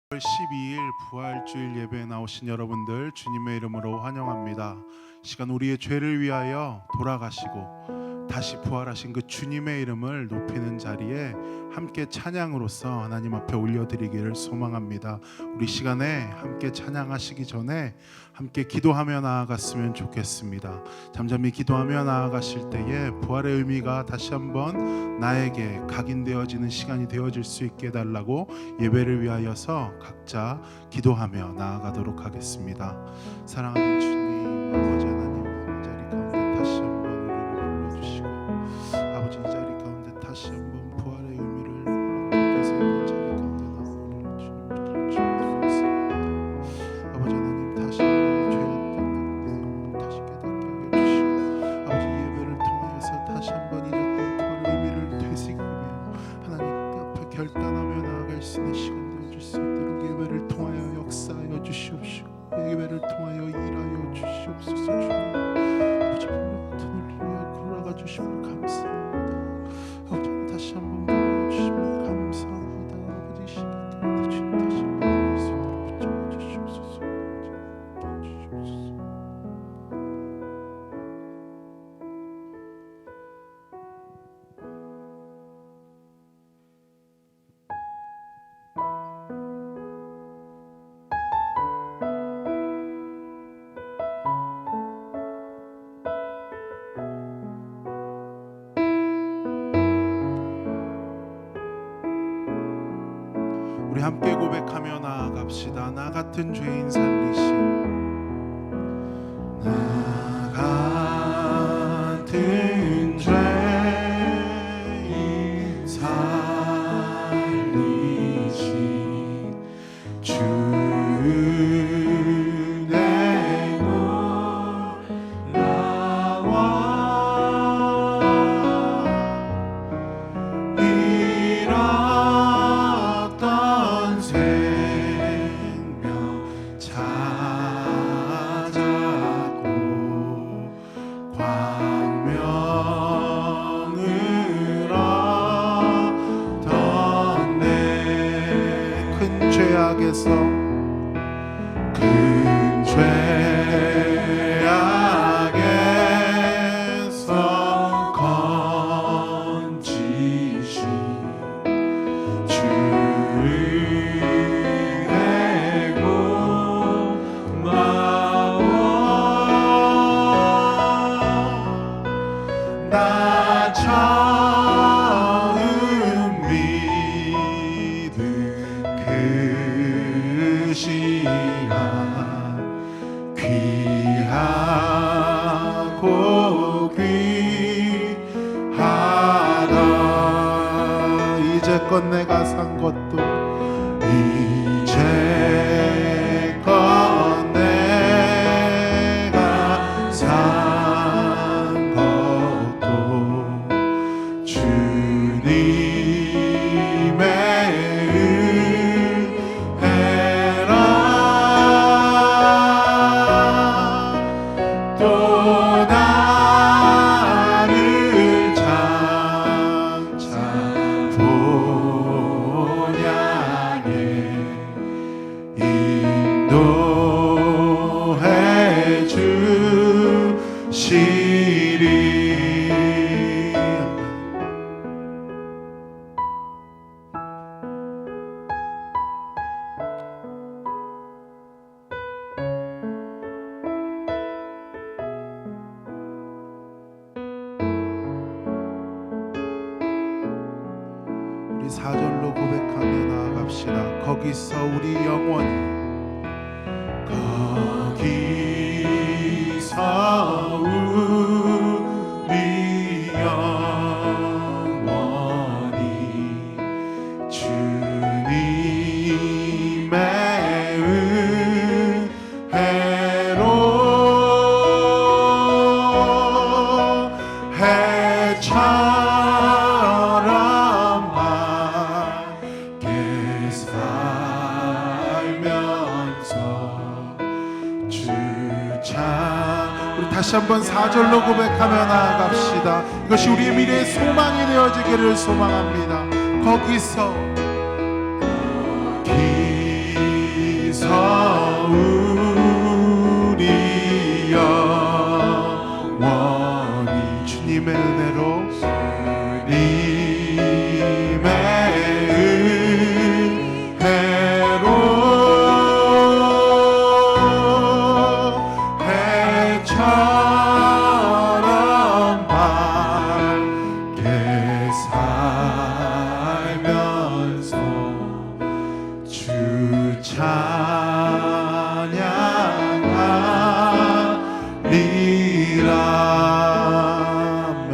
10월 12일 부활주일 예배에 나오신 여러분들 주님의 이름으로 환영합니다. 시간 우리의 죄를 위하여 돌아가시고 다시 부활하신 그 주님의 이름을 높이는 자리에 함께 찬양으로서 하나님 앞에 올려드리기를 소망합니다. 우리 시간에 함께 찬양하시기 전에 함께 기도하며 나아갔으면 좋겠습니다. 잠잠히 기도하며 나아가실 때에 부활의 의미가 다시 한번 나에게 각인되어지는 시간이 되어질 수 있게 해달라고 예배를 위하여서 각자 기도하며 나아가도록 하겠습니다. 사랑하는 주님, 아버지 하나님, 이 자리 가운데 다시 한번 우리를 불러주시고 아버지 이 자리 가운데 다시 한번 부활의 의미를 만들어서 있는 자리 가운데 나오기를 주님을 주옵소서. 아버지 하나님 다시 한번 죄였던 내용을 다시 깨닫게 해주시고 아버지 예배를 통해서 다시 한번 잊었던 부활의 의미를 되새기며 하나님 앞에 결단하며 나아갈 수 있는 시간 되어줄 수 있도록 예배를 통하여 역사하여 주시옵시고 예배를 통하여 일하여 주시옵소서. 주님 아버지 불러같은 우리를 구라가 주심을 감사합니다. 아버지 다시 한번 불러주심을 감사합니다. 아버지 시간 가운데 주님 다시 한번 말씀을 붙잡아 주시옵소서. 우리 함께 고백하며 나아갑시다. 나 같은 죄인 살리신 나 같은 죄인 살리신 주 내 놀라워 잃었던 생명 찾았고 광명을 얻던 내 큰 죄악에서 큰 죄악에서 건지신 주의 고마워 나 처음 믿은 그 시간 귀하고 귀하다. 이제껏 내가 산 것도 이제껏 내가 산 것도 주님의 은혜라. 또 나를 장차 본향에 인도해 주시리. 우리 4절로 고백하며 나아갑시다. 거기서 우리 영원히 거기서 우리 영원히 주님의 은혜로 해처럼 밝게 살면서 주차. 우리 다시 한번 4절로 고백하며 나아갑시다. 이것이 우리의 미래의 소망이 되어지기를 소망합니다. 거기서 우리 영원히 주님의 은혜로 해처럼 밝게 살면서 주 찬양하리라. 아멘.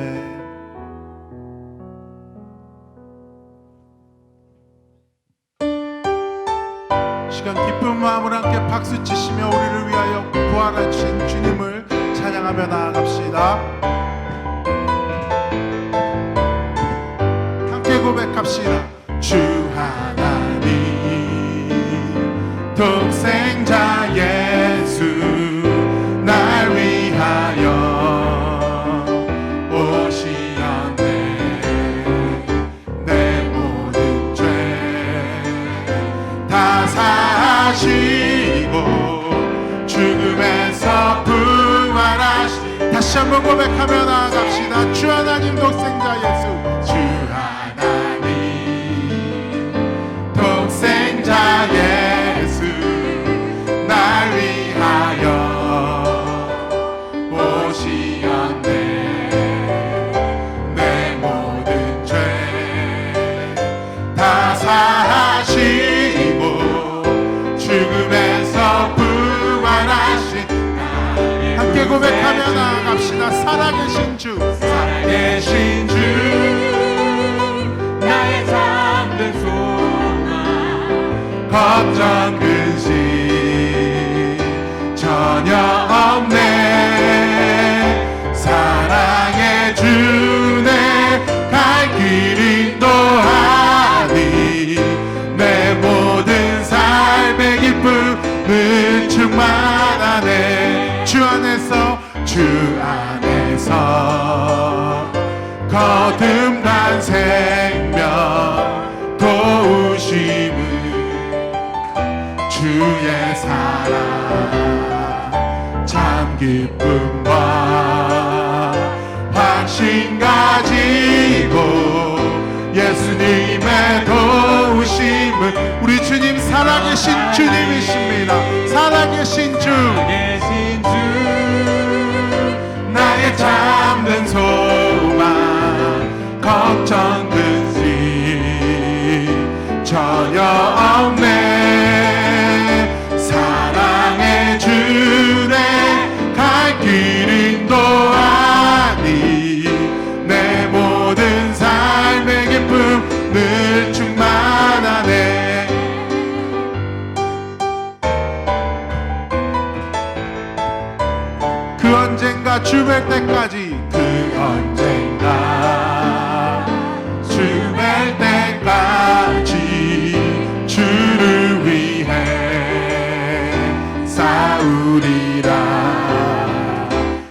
시간 기쁜 마음으로 함께 박수 치시며 우리를 위하여 부활하신 주님을 찬양하며 나아갑시다. 함께 고백합시다. 주 하나님 독생자 예수 날 위하여 오시었네. 내 모든 죄 다 사시고 죽음에서 부활하시. 다시 한번 고백하며 나아갑시다. 주 하나님 독생자 예수 주 하나님 독생자 예수 날 위하여 오시었네. 내 모든 죄 다 사하시고 죽음에서 부활하신. 함께 고백하며 나아갑시다. 살아계신 주 살아계신 주 나의 잠든 소망 걱정 근심 전혀 없네. 사랑해 주네 갈 길 인도하니 내 모든 삶의 기쁨은 충만하네. 주 안에서 거듭난 생명 도우심은 주의 사랑 참 기쁨과 확신 가지고 예수님의 도우심은. 우리 주님 살아계신 주님이십니다. 살아계신 주 나의 잠든 소망 걱정 근심 전혀 없네. 사랑해 주네 갈 길 인도하니 내 모든 삶의 기쁨 늘 충만하네. 그 언젠가 주뵐 때까지 그 언젠가 주뵐 때까지 주를 위해 싸우리라.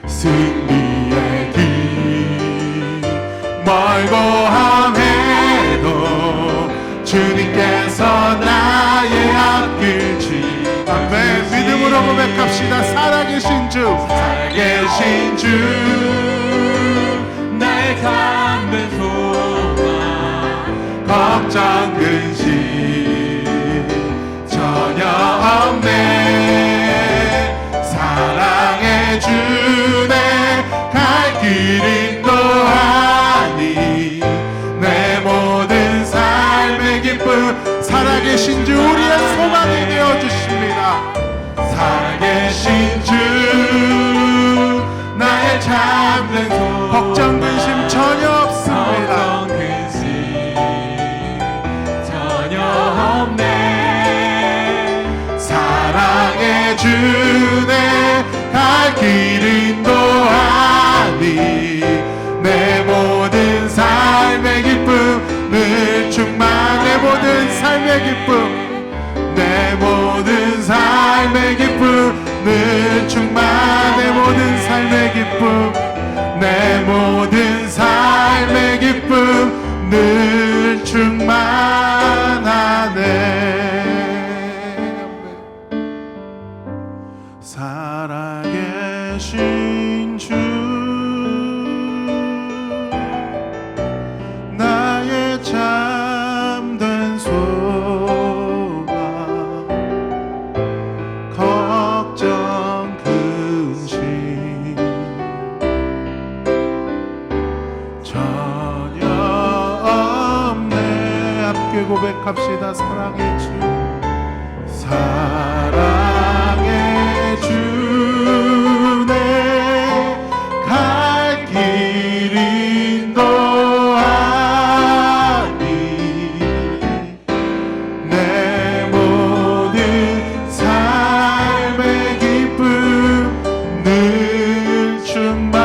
승리의 길 멀고 함에도 주님께서 나의 앞길 지. 아멘. 믿음으로 고백합시다. 살아계신 주 살아계신 주 나의 잠든 소망 걱정 근심 전혀 없네. 사랑해 주네 갈 길 인도하니 내 모든 삶의 기쁨. 살아계신 주 우리의 소망이 되어주십니다. 살아계신 주 나의 잠든 소망 걱정 근심 전혀 없습니다. 전혀 없네. 사랑해 주네 갈 길 인도하니 내 모든 삶의 기쁨 늘 충만. 내 모든 삶의 기쁨 내 모든 삶의 기쁨 늘 충만. 내 모든 삶의 기쁨 내 모든 삶의 기쁨 늘 충만하네. 고백합시다. 사랑의 주, 사랑의 주, 내 갈 길 인도하니 내 모든 삶의 기쁨 늘 충만하네.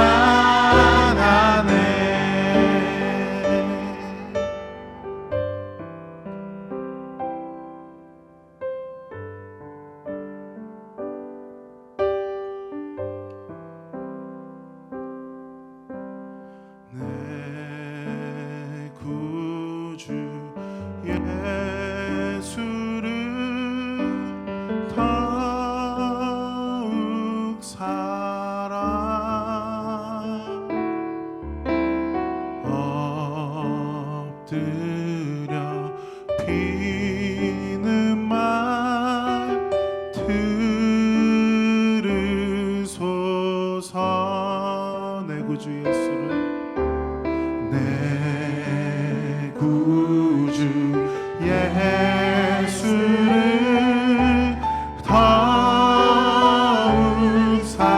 내 구주 예수를 더욱 사랑 엎드려 비는 말 들으소서. 내 구주 예수를, 내 구주 예수를 더욱 사랑하며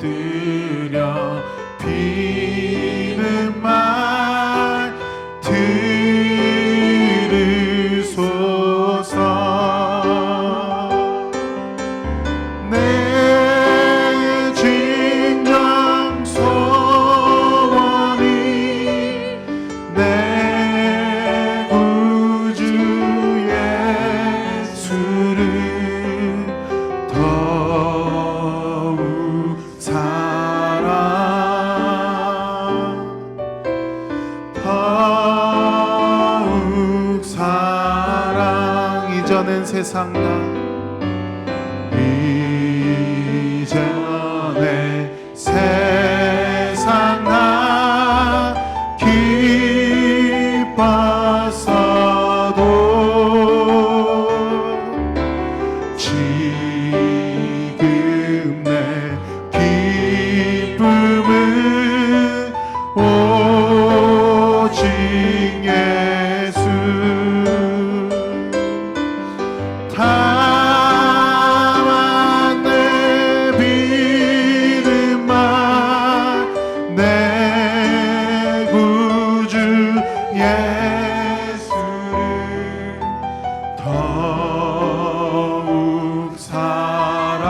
엎드려 비는 말 들으소서. 내 진정 소원이 내 구주 예수를 더욱 사랑, 더욱 사랑. 이전엔 세상 나, 이전에 세상 나 기뻤어도 지금 내 기쁨은 오직 예수. 다만 내 믿음만 내 구주 예수를 더욱 사랑,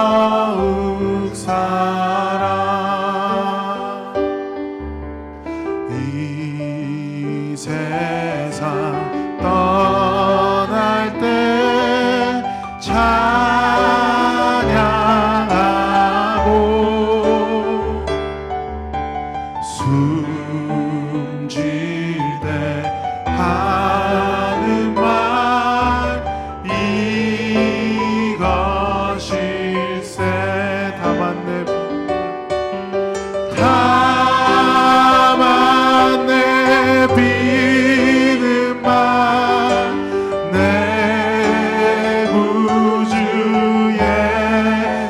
더욱 사랑. 이 세상 떠날 때 찬양하고 숨질 때 하는 말 이것일세. 다만 내 다만 내 비는 말 내 구주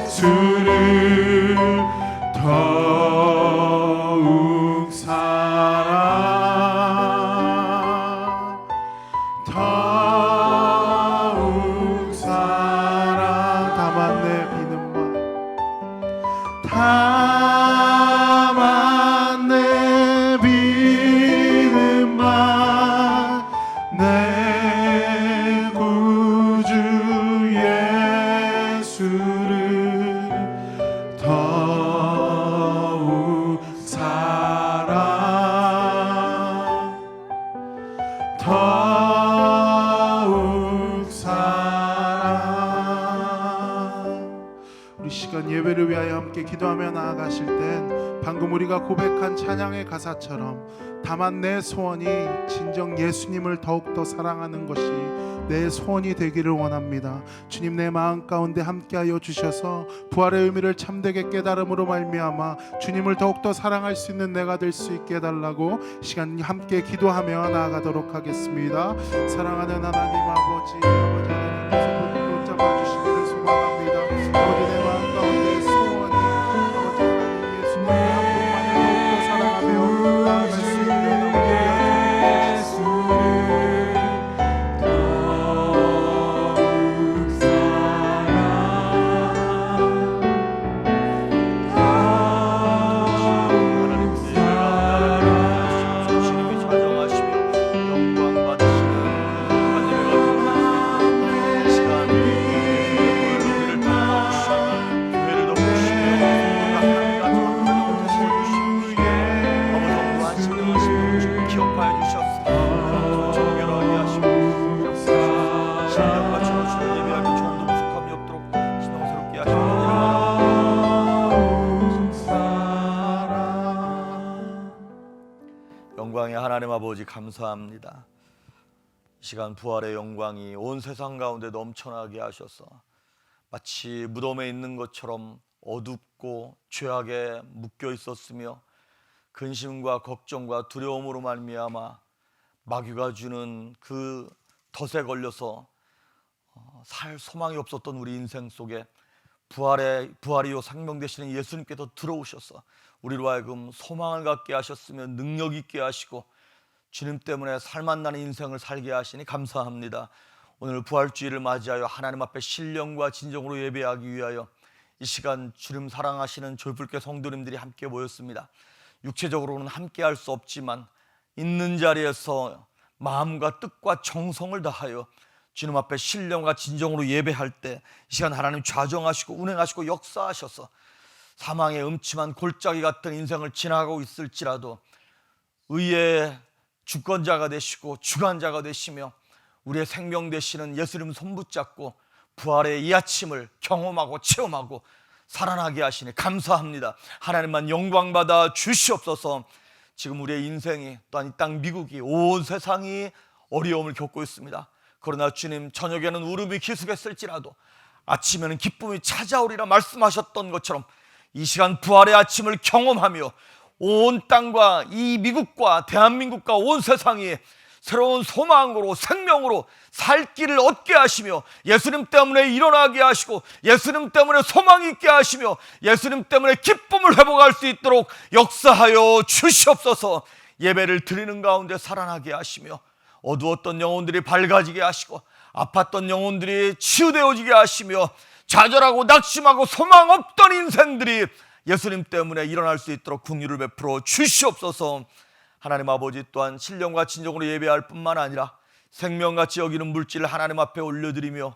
예수를 더욱 사랑, 더욱 사랑. 다만 내 비는 말, 다만 내 비는 말 내 구주 예수를 더욱 사랑, 더욱 사랑. 우리 시간 예배를 위하여 함께 기도하며 나아가실 땐 방금 우리가 고백한 찬양의 가사처럼 다만 내 소원이 진정 예수님을 더욱더 사랑하는 것이 내 소원이 되기를 원합니다. 주님, 내 마음 가운데 함께하여 주셔서 부활의 의미를 참되게 깨달음으로 말미암아 주님을 더욱더 사랑할 수 있는 내가 될 수 있게 해달라고 시간 함께 기도하며 나아가도록 하겠습니다. 사랑하는 하나님 아버지, 아버지 하나님께서 붙잡아 주시기를 소망합니다. 아버지, 내 아버지 감사합니다. 이 시간 부활의 영광이 온 세상 가운데 넘쳐나게 하셔서 마치 무덤에 있는 것처럼 어둡고 죄악에 묶여 있었으며 근심과 걱정과 두려움으로 말미암아 마귀가 주는 그 덫에 걸려서 살 소망이 없었던 우리 인생 속에 부활이요 생명 되시는 예수님께서 들어오셔서 우리로 하여금 소망을 갖게 하셨으며 능력 있게 하시고 주님 때문에 살맛나는 인생을 살게 하시니 감사합니다. 오늘 부활주일을 맞이하여 하나님 앞에 신령과 진정으로 예배하기 위하여 이 시간 주님 사랑하시는 조율교회 성도님들이 함께 모였습니다. 육체적으로는 함께 할 수 없지만 있는 자리에서 마음과 뜻과 정성을 다하여 주님 앞에 신령과 진정으로 예배할 때 이 시간 하나님 좌정하시고 운행하시고 역사하셔서 사망의 음침한 골짜기 같은 인생을 지나가고 있을지라도 의의 주권자가 되시고 주관자가 되시며 우리의 생명 되시는 예수님 손붙잡고 부활의 이 아침을 경험하고 체험하고 살아나게 하시니 감사합니다. 하나님만 영광받아 주시옵소서. 지금 우리의 인생이 또한 이 땅 미국이 온 세상이 어려움을 겪고 있습니다. 그러나 주님 저녁에는 울음이 기습했을지라도 아침에는 기쁨이 찾아오리라 말씀하셨던 것처럼 이 시간 부활의 아침을 경험하며 온 땅과 이 미국과 대한민국과 온 세상이 새로운 소망으로 생명으로 살 길을 얻게 하시며 예수님 때문에 일어나게 하시고 예수님 때문에 소망 있게 하시며 예수님 때문에 기쁨을 회복할 수 있도록 역사하여 주시옵소서. 예배를 드리는 가운데 살아나게 하시며 어두웠던 영혼들이 밝아지게 하시고 아팠던 영혼들이 치유되어지게 하시며 좌절하고 낙심하고 소망 없던 인생들이 예수님 때문에 일어날 수 있도록 긍휼을 베풀어 주시옵소서. 하나님 아버지 또한 신령과 진정으로 예배할 뿐만 아니라 생명같이 여기는 물질을 하나님 앞에 올려드리며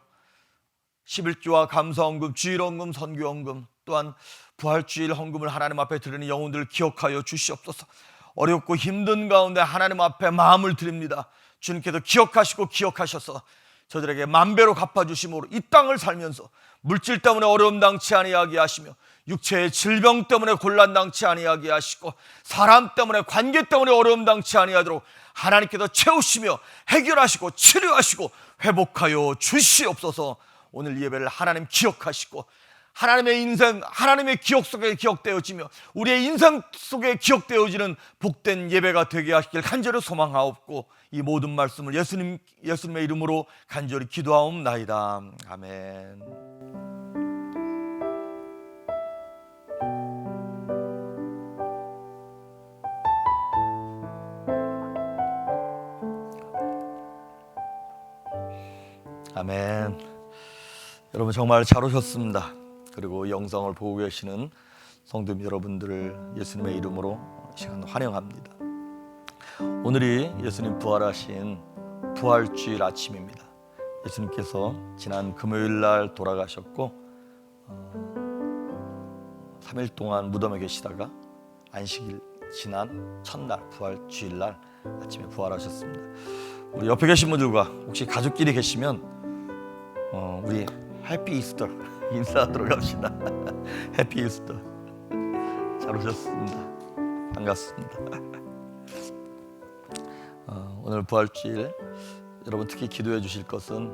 11조와 감사헌금, 주일헌금, 선교헌금 또한 부활주일 헌금을 하나님 앞에 드리는 영혼들을 기억하여 주시옵소서. 어렵고 힘든 가운데 하나님 앞에 마음을 드립니다. 주님께서 기억하시고 기억하셔서 저들에게 만배로 갚아주심으로 이 땅을 살면서 물질 때문에 어려움 당치 아니하게 하시며 육체의 질병 때문에 곤란 당치 아니하게 하시고 사람 때문에 관계 때문에 어려움 당치 아니하도록 하나님께서 채우시며 해결하시고 치료하시고 회복하여 주시옵소서. 오늘 예배를 하나님 기억하시고 하나님의 인생 하나님의 기억 속에 기억되어지며 우리의 인생 속에 기억되어지는 복된 예배가 되게 하시길 간절히 소망하옵고 이 모든 말씀을 예수님의 이름으로 간절히 기도하옵나이다. 아멘. 아멘. 여러분 정말 잘 오셨습니다. 그리고 영상을 보고 계시는 성도 여러분들을 예수님의 이름으로 시간 환영합니다. 오늘이 예수님 부활하신 부활주일 아침입니다. 예수님께서 지난 금요일 날 돌아가셨고 3일 동안 무덤에 계시다가 안식일 지난 첫날 부활주일 날 아침에 부활하셨습니다. 우리 옆에 계신 분들과 혹시 가족끼리 계시면 우리 해피 이스터 인사하도록 합시다. 해피 이스터. 잘 오셨습니다. 반갑습니다. 오늘 부활주일 여러분 특히 기도해 주실 것은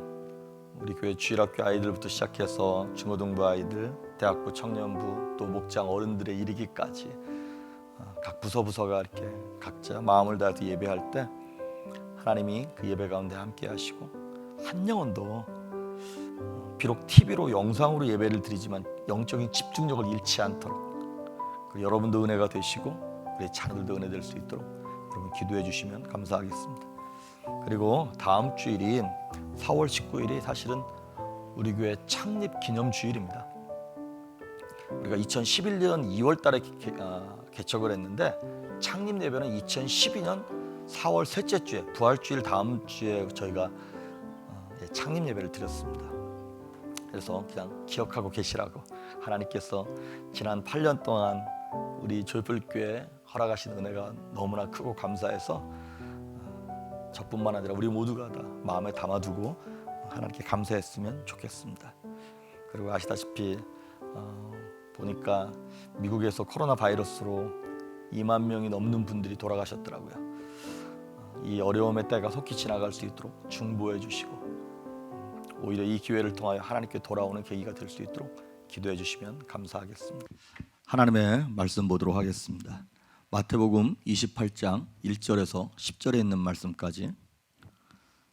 우리 교회 주일학교 아이들부터 시작해서 중고등부 아이들, 대학부 청년부 또 목장 어른들에 이르기까지 각 부서가 이렇게 각자 마음을 다해서 예배할 때 하나님이 그 예배 가운데 함께 하시고 한 영혼도 비록 TV로 영상으로 예배를 드리지만 영적인 집중력을 잃지 않도록 그리고 여러분도 은혜가 되시고 우리 자녀들도 은혜 될 수 있도록 여러분 기도해 주시면 감사하겠습니다. 그리고 다음 주일인 4월 19일이 사실은 우리 교회 창립 기념 주일입니다. 우리가 2011년 2월 달에 개척을 했는데 창립 예배는 2012년 4월 셋째 주에 부활주일 다음 주에 저희가 창립 예배를 드렸습니다. 그래서 그냥 기억하고 계시라고 하나님께서 지난 8년 동안 우리 조율교회 허락하신 은혜가 너무나 크고 감사해서 저뿐만 아니라 우리 모두가 다 마음에 담아두고 하나님께 감사했으면 좋겠습니다. 그리고 아시다시피 보니까 미국에서 코로나 바이러스로 2만 명이 넘는 분들이 돌아가셨더라고요. 이 어려움의 때가 속히 지나갈 수 있도록 중보해 주시고 오히려 이 기회를 통하여 하나님께 돌아오는 계기가 될 수 있도록 기도해 주시면 감사하겠습니다. 하나님의 말씀 보도록 하겠습니다. 마태복음 28장 1절에서 10절에 있는 말씀까지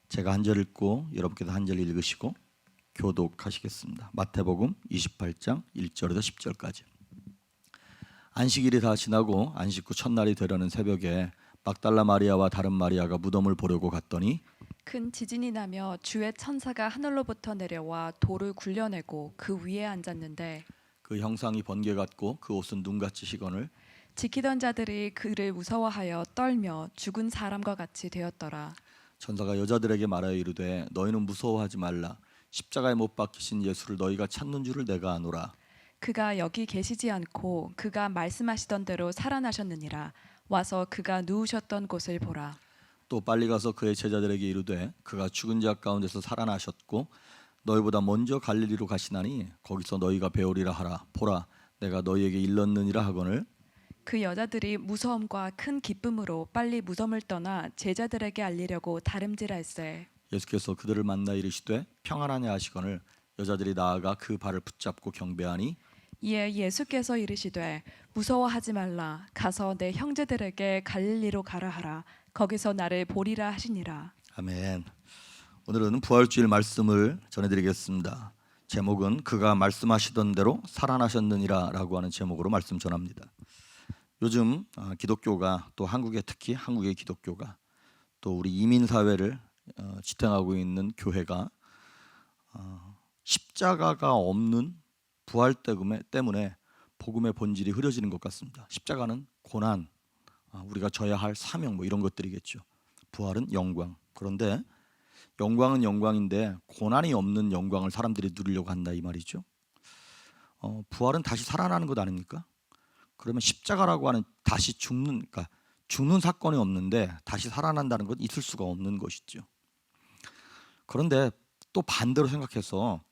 제가 한 절 읽고 여러분께서 한 절 읽으시고 교독하시겠습니다. 마태복음 28장 1절에서 10절까지. 안식일이 다 지나고 안식 후 첫날이 되려는 새벽에 막달라 마리아와 다른 마리아가 무덤을 보려고 갔더니 큰 지진이 나며 주의 천사가 하늘로부터 내려와 돌을 굴려내고 그 위에 앉았는데 그 형상이 번개 같고 그 옷은 눈같이 시건을 지키던 자들이 그를 무서워하여 떨며 죽은 사람과 같이 되었더라. 천사가 여자들에게 말하여 이르되 너희는 무서워하지 말라. 십자가에 못 박히신 예수를 너희가 찾는 줄을 내가 아노라. 그가 여기 계시지 않고 그가 말씀하시던 대로 살아나셨느니라. 와서 그가 누우셨던 곳을 보라. 또 빨리 가서 그의 제자들에게 이르되 그가 죽은 자 가운데서 살아나셨고 너희보다 먼저 갈릴리로 가시나니 거기서 너희가 배우리라 하라. 보라 내가 너희에게 일렀느니라 하거늘 그 여자들이 무서움과 큰 기쁨으로 빨리 무덤을 떠나 제자들에게 알리려고 다름질할세. 예수께서 그들을 만나 이르시되 평안하냐 하시거늘 여자들이 나아가 그 발을 붙잡고 경배하니 이에 예수께서 이르시되 무서워하지 말라. 가서 내 형제들에게 갈릴리로 가라 하라. 거기서 나를 보리라 하시니라. 아멘. 오늘은 부활주일 말씀을 전해드리겠습니다. 제목은 그가 말씀하시던 대로 살아나셨느니라 라고 하는 제목으로 말씀 전합니다. 요즘 기독교가 또 한국의 특히 한국의 기독교가 또 우리 이민사회를 지탱하고 있는 교회가 십자가가 없는 부활 때문에 복음의 본질이 흐려지는 것 같습니다. 십자가는 고난, 우리가 져야 할 사명 뭐 이런 것들이겠죠. 부활은 영광. 그런데 영광은 영광인데 고난이 없는 영광을 사람들이 누리려고 한다 이 말이죠. 부활은 다시 살아나는 것 아닙니까? 그러면 십자가라고 하는 다시 그러니까 죽는 사건이 없는데 다시 살아난다는 건 있을 수가 없는 것이죠. 그런데 또 반대로 생각해서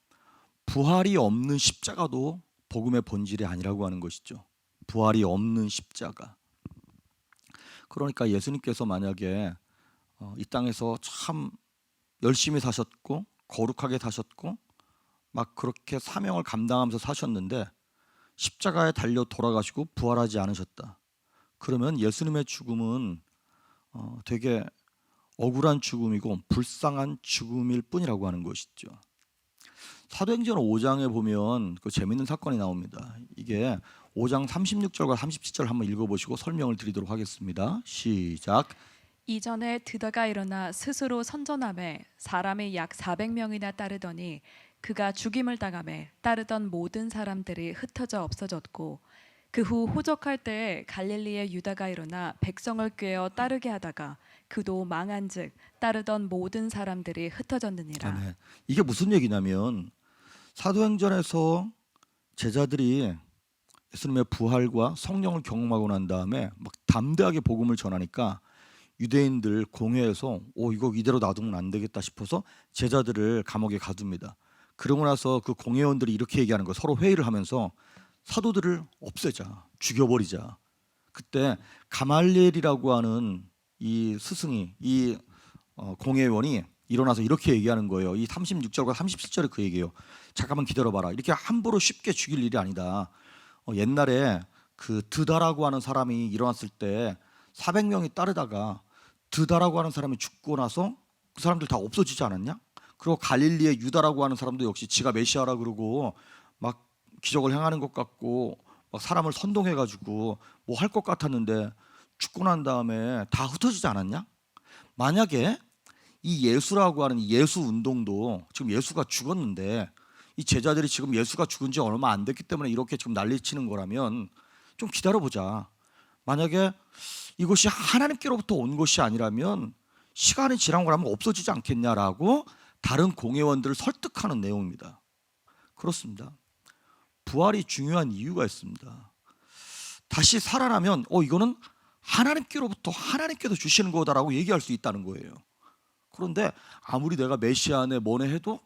부활이 없는 십자가도 복음의 본질이 아니라고 하는 것이죠. 부활이 없는 십자가. 그러니까 예수님께서 만약에 이 땅에서 참 열심히 사셨고 거룩하게 사셨고 막 그렇게 사명을 감당하면서 사셨는데 십자가에 달려 돌아가시고 부활하지 않으셨다. 그러면 예수님의 죽음은 되게 억울한 죽음이고 불쌍한 죽음일 뿐이라고 하는 것이죠. 사도행전 5장에 보면 그 재밌는 사건이 나옵니다. 이게 5장 36절과 37절 한번 읽어보시고 설명을 드리도록 하겠습니다. 시작. 이전에 드다가 일어나 스스로 선전하매 사람이 약 400명이나 따르더니 그가 죽임을 당하매 따르던 모든 사람들이 흩어져 없어졌고 그 후 호적할 때에 갈릴리의 유다가 일어나 백성을 꾀어 따르게 하다가 그도 망한즉 따르던 모든 사람들이 흩어졌느니라. 아멘. 이게 무슨 얘기냐면 사도행전에서 제자들이 예수님의 부활과 성령을 경험하고 난 다음에 막 담대하게 복음을 전하니까 유대인들 공회에서 이거 이대로 놔두면 안 되겠다 싶어서 제자들을 감옥에 가둡니다. 그러고 나서 그 공회원들이 이렇게 얘기하는 거예요. 서로 회의를 하면서 사도들을 없애자, 죽여버리자. 그때 가말리엘이라고 하는 이 스승이 이 공회원이 일어나서 이렇게 얘기하는 거예요. 이 36절과 37절에 그 얘기예요. 잠깐만 기다려봐라. 이렇게 함부로 쉽게 죽일 일이 아니다. 옛날에 그 드다라고 하는 사람이 일어났을 때 400명이 따르다가 드다라고 하는 사람이 죽고 나서 그 사람들 다 없어지지 않았냐? 그리고 갈릴리의 유다라고 하는 사람도 역시 지가 메시아라 그러고 막 기적을 행하는 것 같고 막 사람을 선동해가지고 뭐 할 것 같았는데 죽고 난 다음에 다 흩어지지 않았냐? 만약에 이 예수라고 하는 이 예수 운동도 지금 예수가 죽었는데 이 제자들이 지금 예수가 죽은 지 얼마 안 됐기 때문에 이렇게 지금 난리치는 거라면 좀 기다려보자. 만약에 이것이 하나님께로부터 온 것이 아니라면 시간이 지나고 나면 없어지지 않겠냐라고 다른 공회원들을 설득하는 내용입니다. 그렇습니다. 부활이 중요한 이유가 있습니다. 다시 살아나면 이거는 하나님께로부터 하나님께서 주시는 거다라고 얘기할 수 있다는 거예요. 그런데 아무리 내가 메시아네 뭐네 해도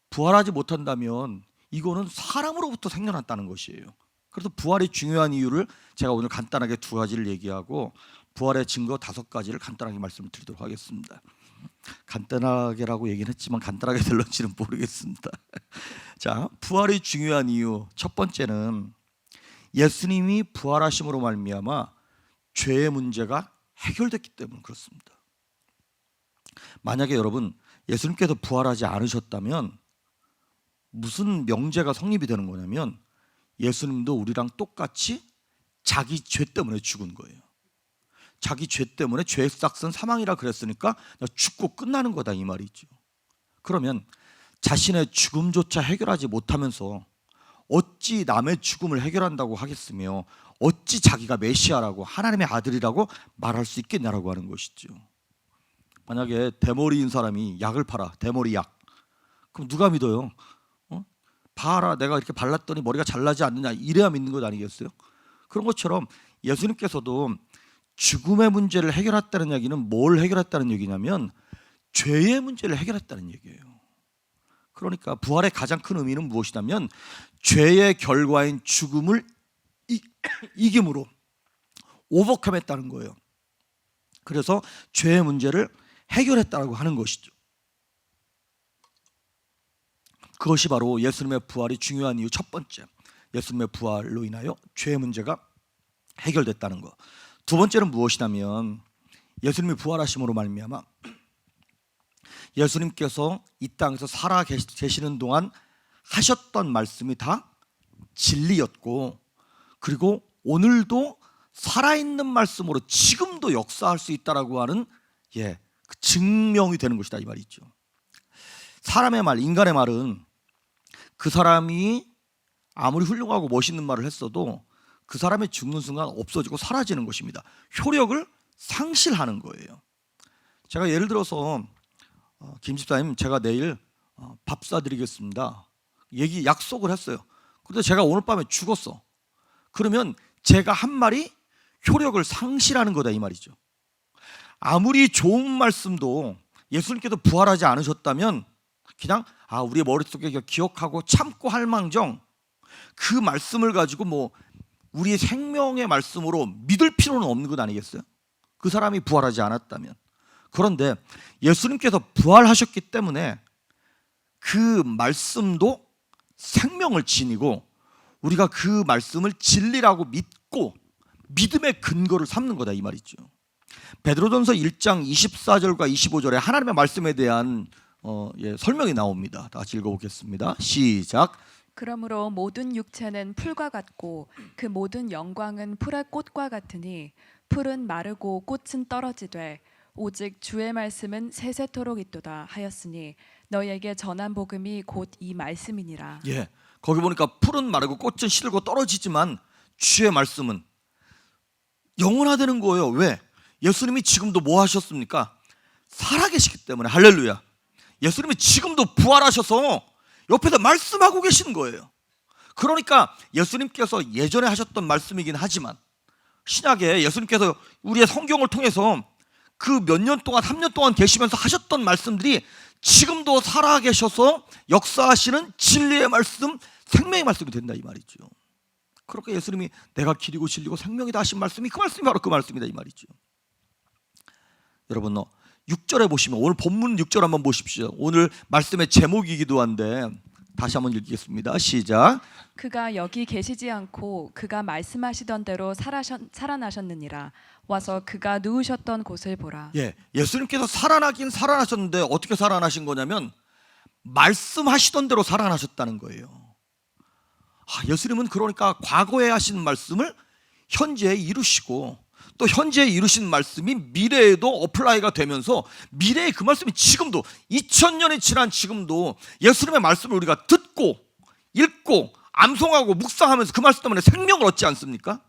부활하지 못한다면 이거는 사람으로부터 생겨났다는 것이에요. 그래서 부활이 중요한 이유를 제가 오늘 간단하게 두 가지를 얘기하고 부활의 증거 5가지를 간단하게 말씀을 드리도록 하겠습니다. 간단하게라고 얘기는 했지만 간단하게 될런지는 모르겠습니다. 자, 부활이 중요한 이유 첫 번째는 예수님이 부활하심으로 말미암아 죄의 문제가 해결됐기 때문에 그렇습니다. 만약에 여러분 예수님께서 부활하지 않으셨다면 무슨 명제가 성립이 되는 거냐면 예수님도 우리랑 똑같이 자기 죄 때문에 죽은 거예요. 자기 죄 때문에 죄의 삭은 사망이라 그랬으니까 죽고 끝나는 거다 이 말이죠. 그러면 자신의 죽음조차 해결하지 못하면서 어찌 남의 죽음을 해결한다고 하겠으며 어찌 자기가 메시아라고 하나님의 아들이라고 말할 수 있겠냐라고 하는 것이죠. 만약에 대머리인 사람이 약을 팔아, 대머리 약. 그럼 누가 믿어요? 봐라, 내가 이렇게 발랐더니 머리가 잘나지 않느냐, 이래야 믿는 것 아니겠어요? 그런 것처럼 예수님께서도 죽음의 문제를 해결했다는 얘기는 뭘 해결했다는 얘기냐면 죄의 문제를 해결했다는 얘기예요. 그러니까 부활의 가장 큰 의미는 무엇이냐면 죄의 결과인 죽음을 이김으로 오버컴했다는 거예요. 그래서 죄의 문제를 해결했다고 하는 것이죠. 그것이 바로 예수님의 부활이 중요한 이유 첫 번째, 예수님의 부활로 인하여 죄의 문제가 해결됐다는 것. 두 번째는 무엇이냐면 예수님이 부활하심으로 말미암아 예수님께서 이 땅에서 살아 계시는 동안 하셨던 말씀이 다 진리였고, 그리고 오늘도 살아있는 말씀으로 지금도 역사할 수 있다라고 하는 그 증명이 되는 것이다 이 말이죠. 사람의 말, 인간의 말은 그 사람이 아무리 훌륭하고 멋있는 말을 했어도 그 사람이 죽는 순간 없어지고 사라지는 것입니다. 효력을 상실하는 거예요. 제가 예를 들어서 김 집사님 제가 내일 밥 사드리겠습니다 약속을 했어요. 그런데 제가 오늘 밤에 죽었어. 그러면 제가 한 말이 효력을 상실하는 거다 이 말이죠. 아무리 좋은 말씀도 예수님께서 부활하지 않으셨다면 그냥 우리의 머릿속에 기억하고 참고 할 망정 그 말씀을 가지고 우리의 생명의 말씀으로 믿을 필요는 없는 것 아니겠어요? 그 사람이 부활하지 않았다면. 그런데 예수님께서 부활하셨기 때문에 그 말씀도 생명을 지니고 우리가 그 말씀을 진리라고 믿고 믿음의 근거를 삼는 거다 이 말이죠. 베드로전서 1장 24절과 25절에 하나님의 말씀에 대한 설명이 나옵니다. 다 같이 읽어보겠습니다. 시작. 그러므로 모든 육체는 풀과 같고 그 모든 영광은 풀의 꽃과 같으니 풀은 마르고 꽃은 떨어지되 오직 주의 말씀은 세세토록 있도다 하였으니 너희에게 전한 복음이 곧 이 말씀이니라. 거기 보니까 풀은 마르고 꽃은 시들고 떨어지지만 주의 말씀은 영원하다는 거예요. 왜? 예수님이 지금도 뭐 하셨습니까? 살아계시기 때문에. 할렐루야. 예수님이 지금도 부활하셔서 옆에서 말씀하고 계신 거예요. 그러니까 예수님께서 예전에 하셨던 말씀이긴 하지만 신약에 예수님께서 우리의 성경을 통해서 그 몇 년 동안 3년 동안 계시면서 하셨던 말씀들이 지금도 살아계셔서 역사하시는 진리의 말씀, 생명의 말씀이 된다 이 말이죠. 그렇게 예수님이 내가 길이고 진리고 생명이다 하신 말씀이 그 말씀이 바로 그 말씀이다 이 말이죠. 여러분 6절에 보시면 오늘 본문 6절 한번 보십시오. 오늘 말씀의 제목이기도 한데 다시 한번 읽겠습니다. 시작. 그가 여기 계시지 않고 그가 말씀하시던 대로 살아나셨느니라. 와서 그가 누우셨던 곳을 보라. 예수님께서 살아나긴 살아나셨는데 어떻게 살아나신 거냐면 말씀하시던 대로 살아나셨다는 거예요. 예수님은 그러니까 과거에 하신 말씀을 현재에 이루시고 또 현재에 이루신 말씀이 미래에도 어플라이가 되면서 미래의 그 말씀이 지금도 2000년이 지난 지금도 예수님의 말씀을 우리가 듣고 읽고 암송하고 묵상하면서 그 말씀 때문에 생명을 얻지 않습니까?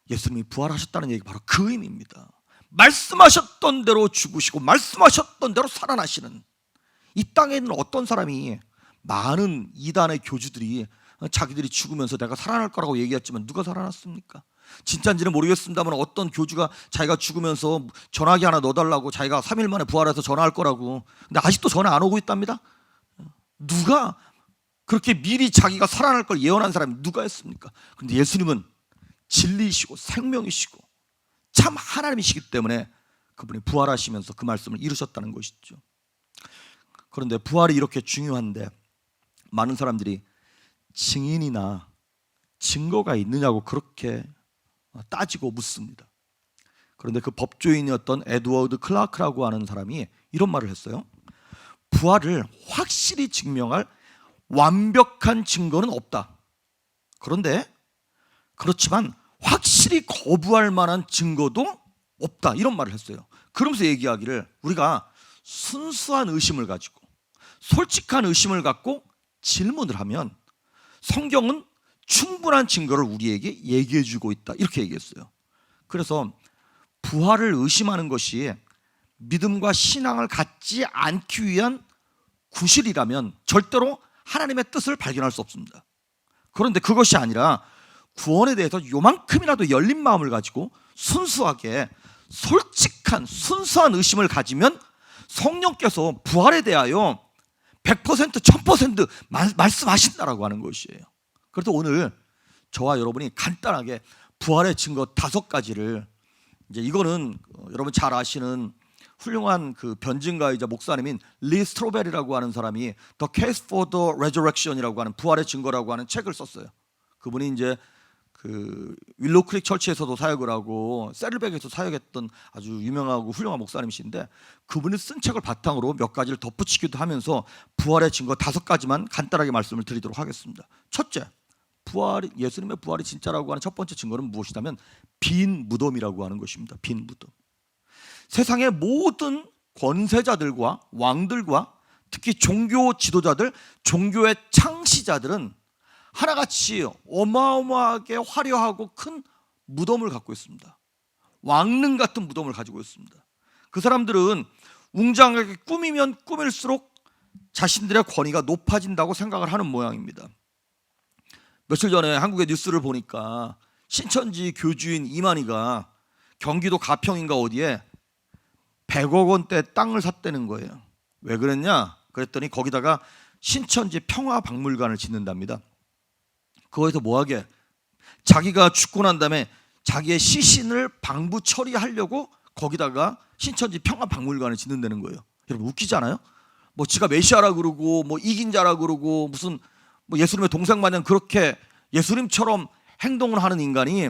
예수님이 부활하셨다는 얘기가 바로 그 의미입니다. 말씀하셨던 대로 죽으시고 말씀하셨던 대로 살아나시는, 이 땅에 있는 어떤 사람이 많은 이단의 교주들이 자기들이 죽으면서 내가 살아날 거라고 얘기했지만 누가 살아났습니까? 진짜인지는 모르겠습니다만 어떤 교주가 자기가 죽으면서 전화기 하나 넣어달라고 자기가 3일 만에 부활해서 전화할 거라고, 근데 아직도 전화 안 오고 있답니다. 누가 그렇게 미리 자기가 살아날 걸 예언한 사람이 누가 했습니까? 그런데 예수님은 진리이시고 생명이시고 참 하나님이시기 때문에 그분이 부활하시면서 그 말씀을 이루셨다는 것이죠. 그런데 부활이 이렇게 중요한데 많은 사람들이 증인이나 증거가 있느냐고 그렇게 따지고 묻습니다. 그런데 그 법조인이었던 에드워드 클라크라고 하는 사람이 이런 말을 했어요. 부활을 확실히 증명할 완벽한 증거는 없다. 그런데 그렇지만 확실히 거부할 만한 증거도 없다. 이런 말을 했어요. 그러면서 얘기하기를 우리가 순수한 의심을 가지고 솔직한 의심을 갖고 질문을 하면 성경은 충분한 증거를 우리에게 얘기해 주고 있다. 이렇게 얘기했어요. 그래서 부활을 의심하는 것이 믿음과 신앙을 갖지 않기 위한 구실이라면 절대로 하나님의 뜻을 발견할 수 없습니다. 그런데 그것이 아니라 구원에 대해서 요만큼이라도 열린 마음을 가지고 순수하게 솔직한 순수한 의심을 가지면 성령께서 부활에 대하여 100% 1000% 말씀하신다라고 하는 것이에요. 그래서 오늘 저와 여러분이 간단하게 부활의 증거 5가지를 이제 이거는 여러분 잘 아시는 훌륭한 그 변증가이자 목사님인 리 스트로베리라고 하는 사람이 The Case for the Resurrection이라고 하는 부활의 증거라고 하는 책을 썼어요. 그분이 이제 그 윌로우 크릭 처치에서도 사역을 하고 세를백에서 사역했던 아주 유명하고 훌륭한 목사님이신데 그분이 쓴 책을 바탕으로 몇 가지를 덧붙이기도 하면서 부활의 증거 5가지만 간단하게 말씀을 드리도록 하겠습니다. 첫째, 예수님의 부활이 진짜라고 하는 첫 번째 증거는 무엇이냐면 빈 무덤이라고 하는 것입니다. 빈 무덤. 세상의 모든 권세자들과 왕들과 특히 종교 지도자들, 종교의 창시자들은 하나같이 어마어마하게 화려하고 큰 무덤을 갖고 있습니다. 왕릉 같은 무덤을 가지고 있습니다. 그 사람들은 웅장하게 꾸미면 꾸밀수록 자신들의 권위가 높아진다고 생각을 하는 모양입니다. 며칠 전에 한국의 뉴스를 보니까 신천지 교주인 이만희가 경기도 가평인가 어디에 100억 원대 땅을 샀다는 거예요. 왜 그랬냐? 그랬더니 거기다가 신천지 평화박물관을 짓는답니다. 거기서 뭐하게? 자기가 죽고 난 다음에 자기의 시신을 방부 처리하려고 거기다가 신천지 평화박물관을 짓는다는 거예요. 여러분 웃기지 않아요? 뭐 지가 메시아라 그러고 뭐 이긴 자라 그러고 무슨 뭐 예수님의 동생 마냥 그렇게 예수님처럼 행동을 하는 인간이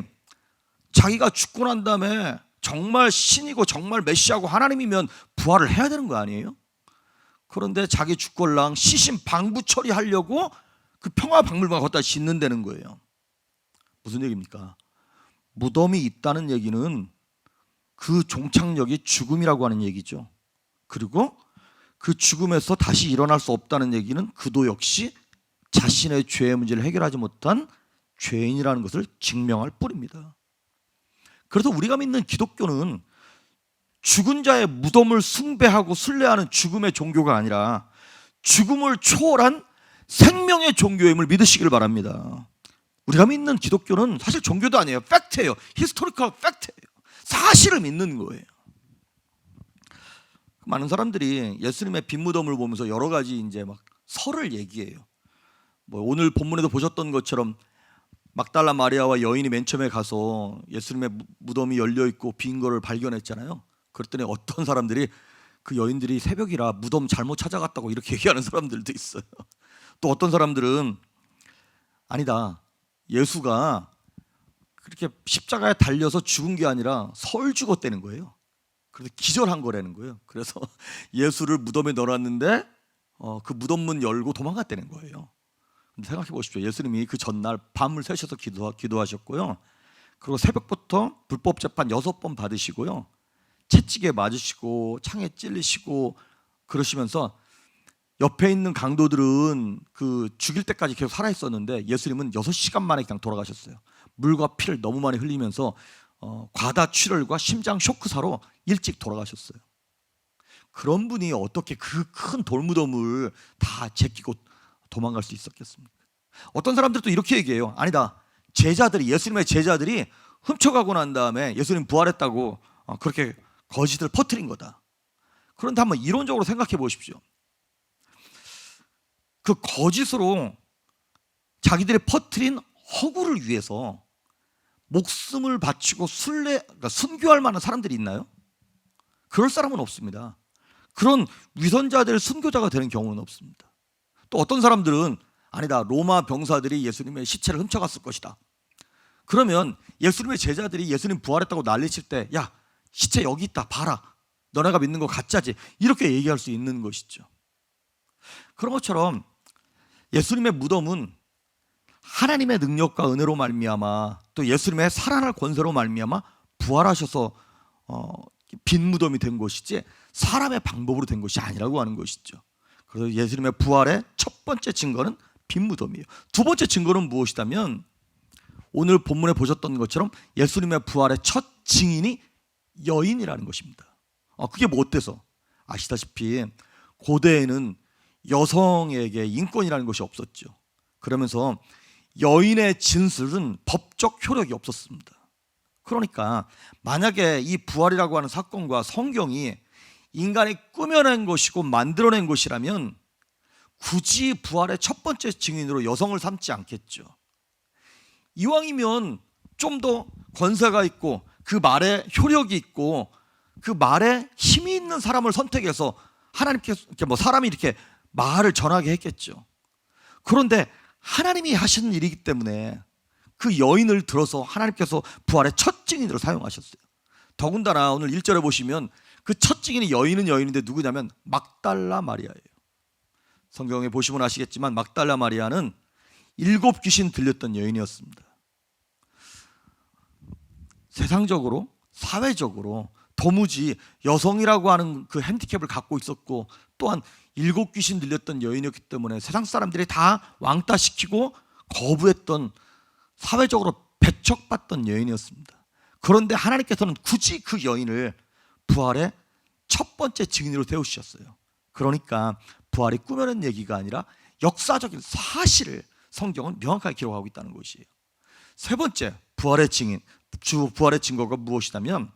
자기가 죽고 난 다음에 정말 신이고 정말 메시아고 하나님이면 부활을 해야 되는 거 아니에요? 그런데 자기 죽걸랑 시신 방부 처리하려고 그 평화박물관 거기다 짓는다는 거예요. 무슨 얘기입니까? 무덤이 있다는 얘기는 그 종착역이 죽음이라고 하는 얘기죠. 그리고 그 죽음에서 다시 일어날 수 없다는 얘기는 그도 역시 자신의 죄의 문제를 해결하지 못한 죄인이라는 것을 증명할 뿐입니다. 그래서 우리가 믿는 기독교는 죽은 자의 무덤을 숭배하고 순례하는 죽음의 종교가 아니라 죽음을 초월한 생명의 종교임을 믿으시길 바랍니다. 우리가 믿는 기독교는 사실 종교도 아니에요. 팩트예요. 히스토리컬 팩트예요. 사실을 믿는 거예요. 많은 사람들이 예수님의 빈 무덤을 보면서 여러 가지 이제 막 설을 얘기해요. 뭐 오늘 본문에도 보셨던 것처럼 막달라 마리아와 여인이 맨 처음에 가서 예수님의 무덤이 열려 있고 빈 거를 발견했잖아요. 그랬더니 어떤 사람들이 그 여인들이 새벽이라 무덤 잘못 찾아갔다고 이렇게 얘기하는 사람들도 있어요. 또 어떤 사람들은 아니다. 예수가 그렇게 십자가에 달려서 죽은 게 아니라 설 죽었다는 거예요. 그래서 기절한 거라는 거예요. 그래서 예수를 무덤에 넣어놨는데 그 무덤 문 열고 도망갔다는 거예요. 근데 생각해 보십시오. 예수님이 그 전날 밤을 새셔서 기도하셨고요. 그리고 새벽부터 불법 재판 6번 받으시고요. 채찍에 맞으시고 창에 찔리시고 그러시면서 옆에 있는 강도들은 그 죽일 때까지 계속 살아 있었는데 예수님은 6시간 만에 그냥 돌아가셨어요. 물과 피를 너무 많이 흘리면서 과다출혈과 심장 쇼크사로 일찍 돌아가셨어요. 그런 분이 어떻게 그 큰 돌무덤을 다 제끼고 도망갈 수 있었겠습니까? 어떤 사람들도 이렇게 얘기해요. 아니다. 예수님의 제자들이 훔쳐가고 난 다음에 예수님 부활했다고 그렇게 거짓을 퍼뜨린 거다. 그런데 한번 이론적으로 생각해 보십시오. 그 거짓으로 자기들이 퍼뜨린 허구를 위해서 목숨을 바치고 그러니까 순교할 만한 사람들이 있나요? 그럴 사람은 없습니다. 그런 위선자들 순교자가 되는 경우는 없습니다. 또 어떤 사람들은 아니다, 로마 병사들이 예수님의 시체를 훔쳐갔을 것이다. 그러면 예수님의 제자들이 예수님 부활했다고 난리칠 때, 야, 시체 여기 있다, 봐라, 너네가 믿는 거 가짜지, 이렇게 얘기할 수 있는 것이죠. 그런 것처럼 예수님의 무덤은 하나님의 능력과 은혜로 말미암아, 또 예수님의 살아날 권세로 말미암아 부활하셔서 빈 무덤이 된 것이지 사람의 방법으로 된 것이 아니라고 하는 것이죠. 그래서 예수님의 부활의 첫 번째 증거는 빈 무덤이에요. 두 번째 증거는 무엇이냐면, 오늘 본문에 보셨던 것처럼 예수님의 부활의 첫 증인이 여인이라는 것입니다. 그게 뭐 어때서? 아시다시피 고대에는 여성에게 인권이라는 것이 없었죠. 그러면서 여인의 진술은 법적 효력이 없었습니다. 그러니까 만약에 이 부활이라고 하는 사건과 성경이 인간이 꾸며낸 것이고 만들어낸 것이라면 굳이 부활의 첫 번째 증인으로 여성을 삼지 않겠죠. 이왕이면 좀 더 권세가 있고 그 말에 효력이 있고 그 말에 힘이 있는 사람을 선택해서 하나님께서 사람이 이렇게 말을 전하게 했겠죠. 그런데 하나님이 하시는 일이기 때문에 그 여인을 들어서 하나님께서 부활의 첫 증인으로 사용하셨어요. 더군다나 오늘 1절에 보시면 그 첫 증인이 여인은 여인인데 누구냐면 막달라 마리아예요. 성경에 보시면 아시겠지만 막달라 마리아는 7 귀신 들렸던 여인이었습니다. 세상적으로, 사회적으로 도무지 여성이라고 하는 그 핸디캡을 갖고 있었고, 또한 7 귀신 들렸던 여인이었기 때문에 세상 사람들이 다 왕따시키고 거부했던, 사회적으로 배척받던 여인이었습니다. 그런데 하나님께서는 굳이 그 여인을 부활의 첫 번째 증인으로 세우셨어요. 그러니까 부활이 꾸며낸 얘기가 아니라 역사적인 사실을 성경은 명확하게 기록하고 있다는 것이에요. 세 번째 부활의 증인, 부활의 증거가 무엇이냐면,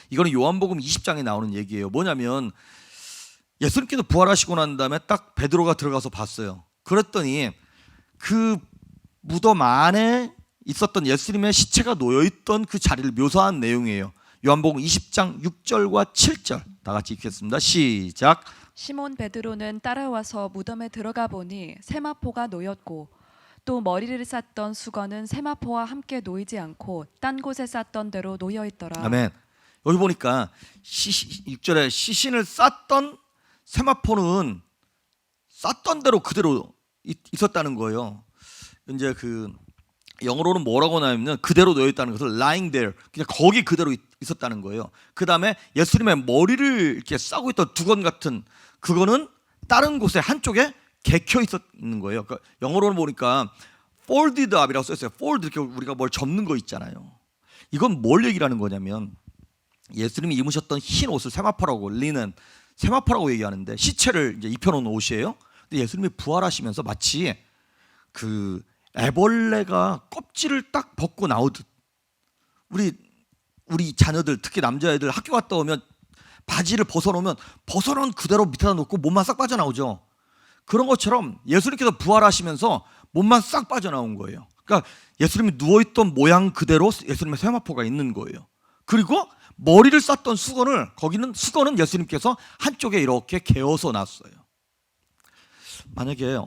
이거는 요한복음 20장에 나오는 얘기예요. 뭐냐면 예수님께서 부활하시고 난 다음에 딱 베드로가 들어가서 봤어요. 그랬더니 그 무덤 안에 있었던 예수님의 시체가 놓여있던 그 자리를 묘사한 내용이에요. 요한복음 20장 6절과 7절 다 같이 읽겠습니다. 시작. 시몬 베드로는 따라와서 무덤에 들어가 보니 세마포가 놓였고 또 머리를 쌌던 수건은 세마포와 함께 놓이지 않고 딴 곳에 쌌던 대로 놓여 있더라. 아멘. 여기 보니까 6절에 시신을 쌌던 세마포는 쌌던 대로 그대로 있었다는 거예요. 이제 그 영어로는 뭐라고 나오냐면 그대로 놓여 있다는 것을 lying there, 그냥 거기 그대로 있었다는 거예요. 그 다음에 예수님의 머리를 이렇게 싸고 있던 두건 같은 그거는 다른 곳에 한쪽에 개켜 있었는 거예요. 그러니까 영어로는 보니까 folded up이라고 써있어요. fold, 이렇게 우리가 뭘 접는 거 있잖아요. 이건 뭘 얘기를 하는 거냐면, 예수님이 입으셨던 흰 옷을 세마포라고, 리넨, 세마포라고 얘기하는데 시체를 이제 입혀놓은 옷이에요. 근데 예수님이 부활하시면서 마치 그 애벌레가 껍질을 딱 벗고 나오듯, 우리 자녀들, 특히 남자애들 학교 갔다 오면 바지를 벗어놓으면 벗어놓은 그대로 밑에다 놓고 몸만 싹 빠져나오죠. 그런 것처럼 예수님께서 부활하시면서 몸만 싹 빠져나온 거예요. 그러니까 예수님이 누워있던 모양 그대로 예수님의 세마포가 있는 거예요. 그리고 머리를 쌌던 수건을, 거기는 수건은 예수님께서 한쪽에 이렇게 개어서 놨어요. 만약에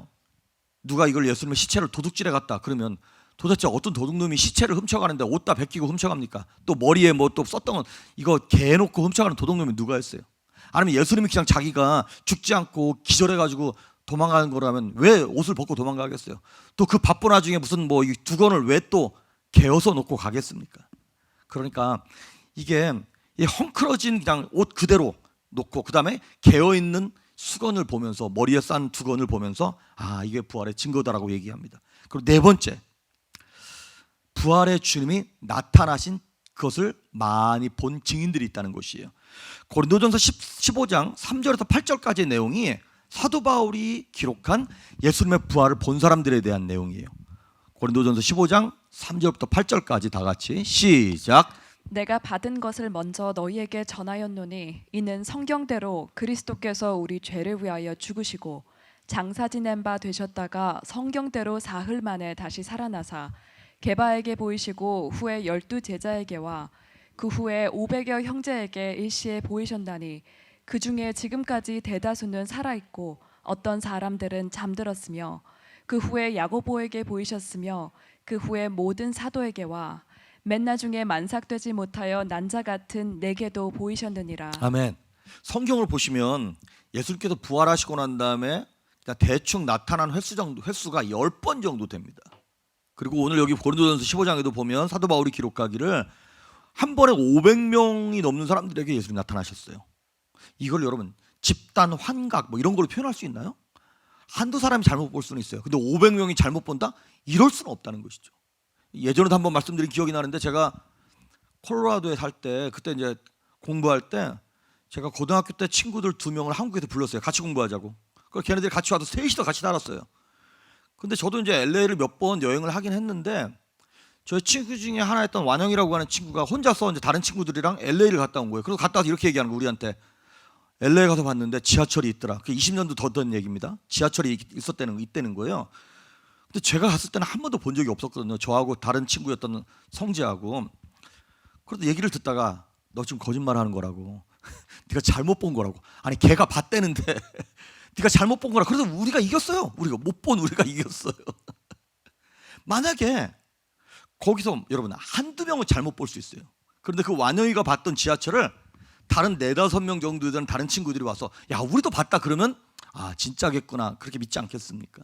누가 이걸 예수님의 시체를 도둑질해 갔다 그러면 도대체 어떤 도둑놈이 시체를 훔쳐가는데 옷 다 벗기고 훔쳐갑니까? 또 머리에 뭐 또 썼던 건 이거 개놓고 훔쳐가는 도둑놈이 누가 했어요? 아니면 예수님이 그냥 자기가 죽지 않고 기절해가지고 도망가는 거라면 왜 옷을 벗고 도망가겠어요? 또 그 바쁜 와중에 무슨 뭐 이 두건을 왜 또 개어서 놓고 가겠습니까? 그러니까 이게 이 헝클어진 그냥 옷 그대로 놓고 그 다음에 개어있는 수건을 보면서, 머리에 싼 두건을 보면서 이게 부활의 증거다라고 얘기합니다. 그리고 네 번째, 부활의 주님이 나타나신 그것을 많이 본 증인들이 있다는 것이에요. 고린도전서 15장 3절에서 8절까지의 내용이 사도 바울이 기록한 예수님의 부활을 본 사람들에 대한 내용이에요. 고린도전서 15장 3절부터 8절까지 다 같이 시작. 내가 받은 것을 먼저 너희에게 전하였노니 이는 성경대로 그리스도께서 우리 죄를 위하여 죽으시고 장사 지낸 바 되셨다가 성경대로 사흘 만에 다시 살아나사 게바에게 보이시고 후에 12 제자에게와 그 후에 500여 형제에게 일시에 보이셨나니 그 중에 지금까지 대다수는 살아있고 어떤 사람들은 잠들었으며 그 후에 야고보에게 보이셨으며 그 후에 모든 사도에게와 맨 나중에 만삭되지 못하여 난자 같은 내게도 보이셨느니라. 아멘. 성경을 보시면 예수님께서 부활하시고 난 다음에 그냥 대충 나타난 횟수가 10번 정도 됩니다. 그리고 오늘 여기 고린도전서 15장에도 보면 사도 바울이 기록하기를 한 번에 500명이 넘는 사람들에게 예수님이 나타나셨어요. 이걸 여러분 집단 환각 뭐 이런 걸로 표현할 수 있나요? 한두 사람이 잘못 볼 수는 있어요. 근데 500명이 잘못 본다? 이럴 수는 없다는 것이죠. 예전에도 한번 말씀드린 기억이 나는데, 제가 콜로라도에 살 때, 그때 이제 공부할 때 제가 고등학교 때 친구들 2명을 한국에서 불렀어요. 같이 공부하자고. 그래서 걔네들이 같이 와서 셋이서 같이 살았어요. 근데 저도 이제 LA를 몇 번 여행을 하긴 했는데, 저희 친구 중에 하나였던 완영이라고 하는 친구가 혼자서 이제 다른 친구들이랑 LA를 갔다 온 거예요. 그래서 갔다 와서 이렇게 얘기하는 거예요, 우리한테. LA 가서 봤는데 지하철이 있더라. 그게 20년도 더 된 얘기입니다. 지하철이 있다는 거예요. 근데 제가 갔을 때는 한 번도 본 적이 없었거든요. 저하고 다른 친구였던 성재하고. 그래도 얘기를 듣다가 너 지금 거짓말하는 거라고. 네가 잘못 본 거라고. 아니 걔가 봤대는데 네가 잘못 본 거라. 그래서 우리가 이겼어요. 우리가 못 본 우리가 이겼어요. 만약에 거기서 여러분 한두 명은 잘못 볼 수 있어요. 그런데 그 완영이가 봤던 지하철을 다른 4-5명 정도 되는 다른 친구들이 와서 야 우리도 봤다 그러면 아 진짜겠구나 그렇게 믿지 않겠습니까?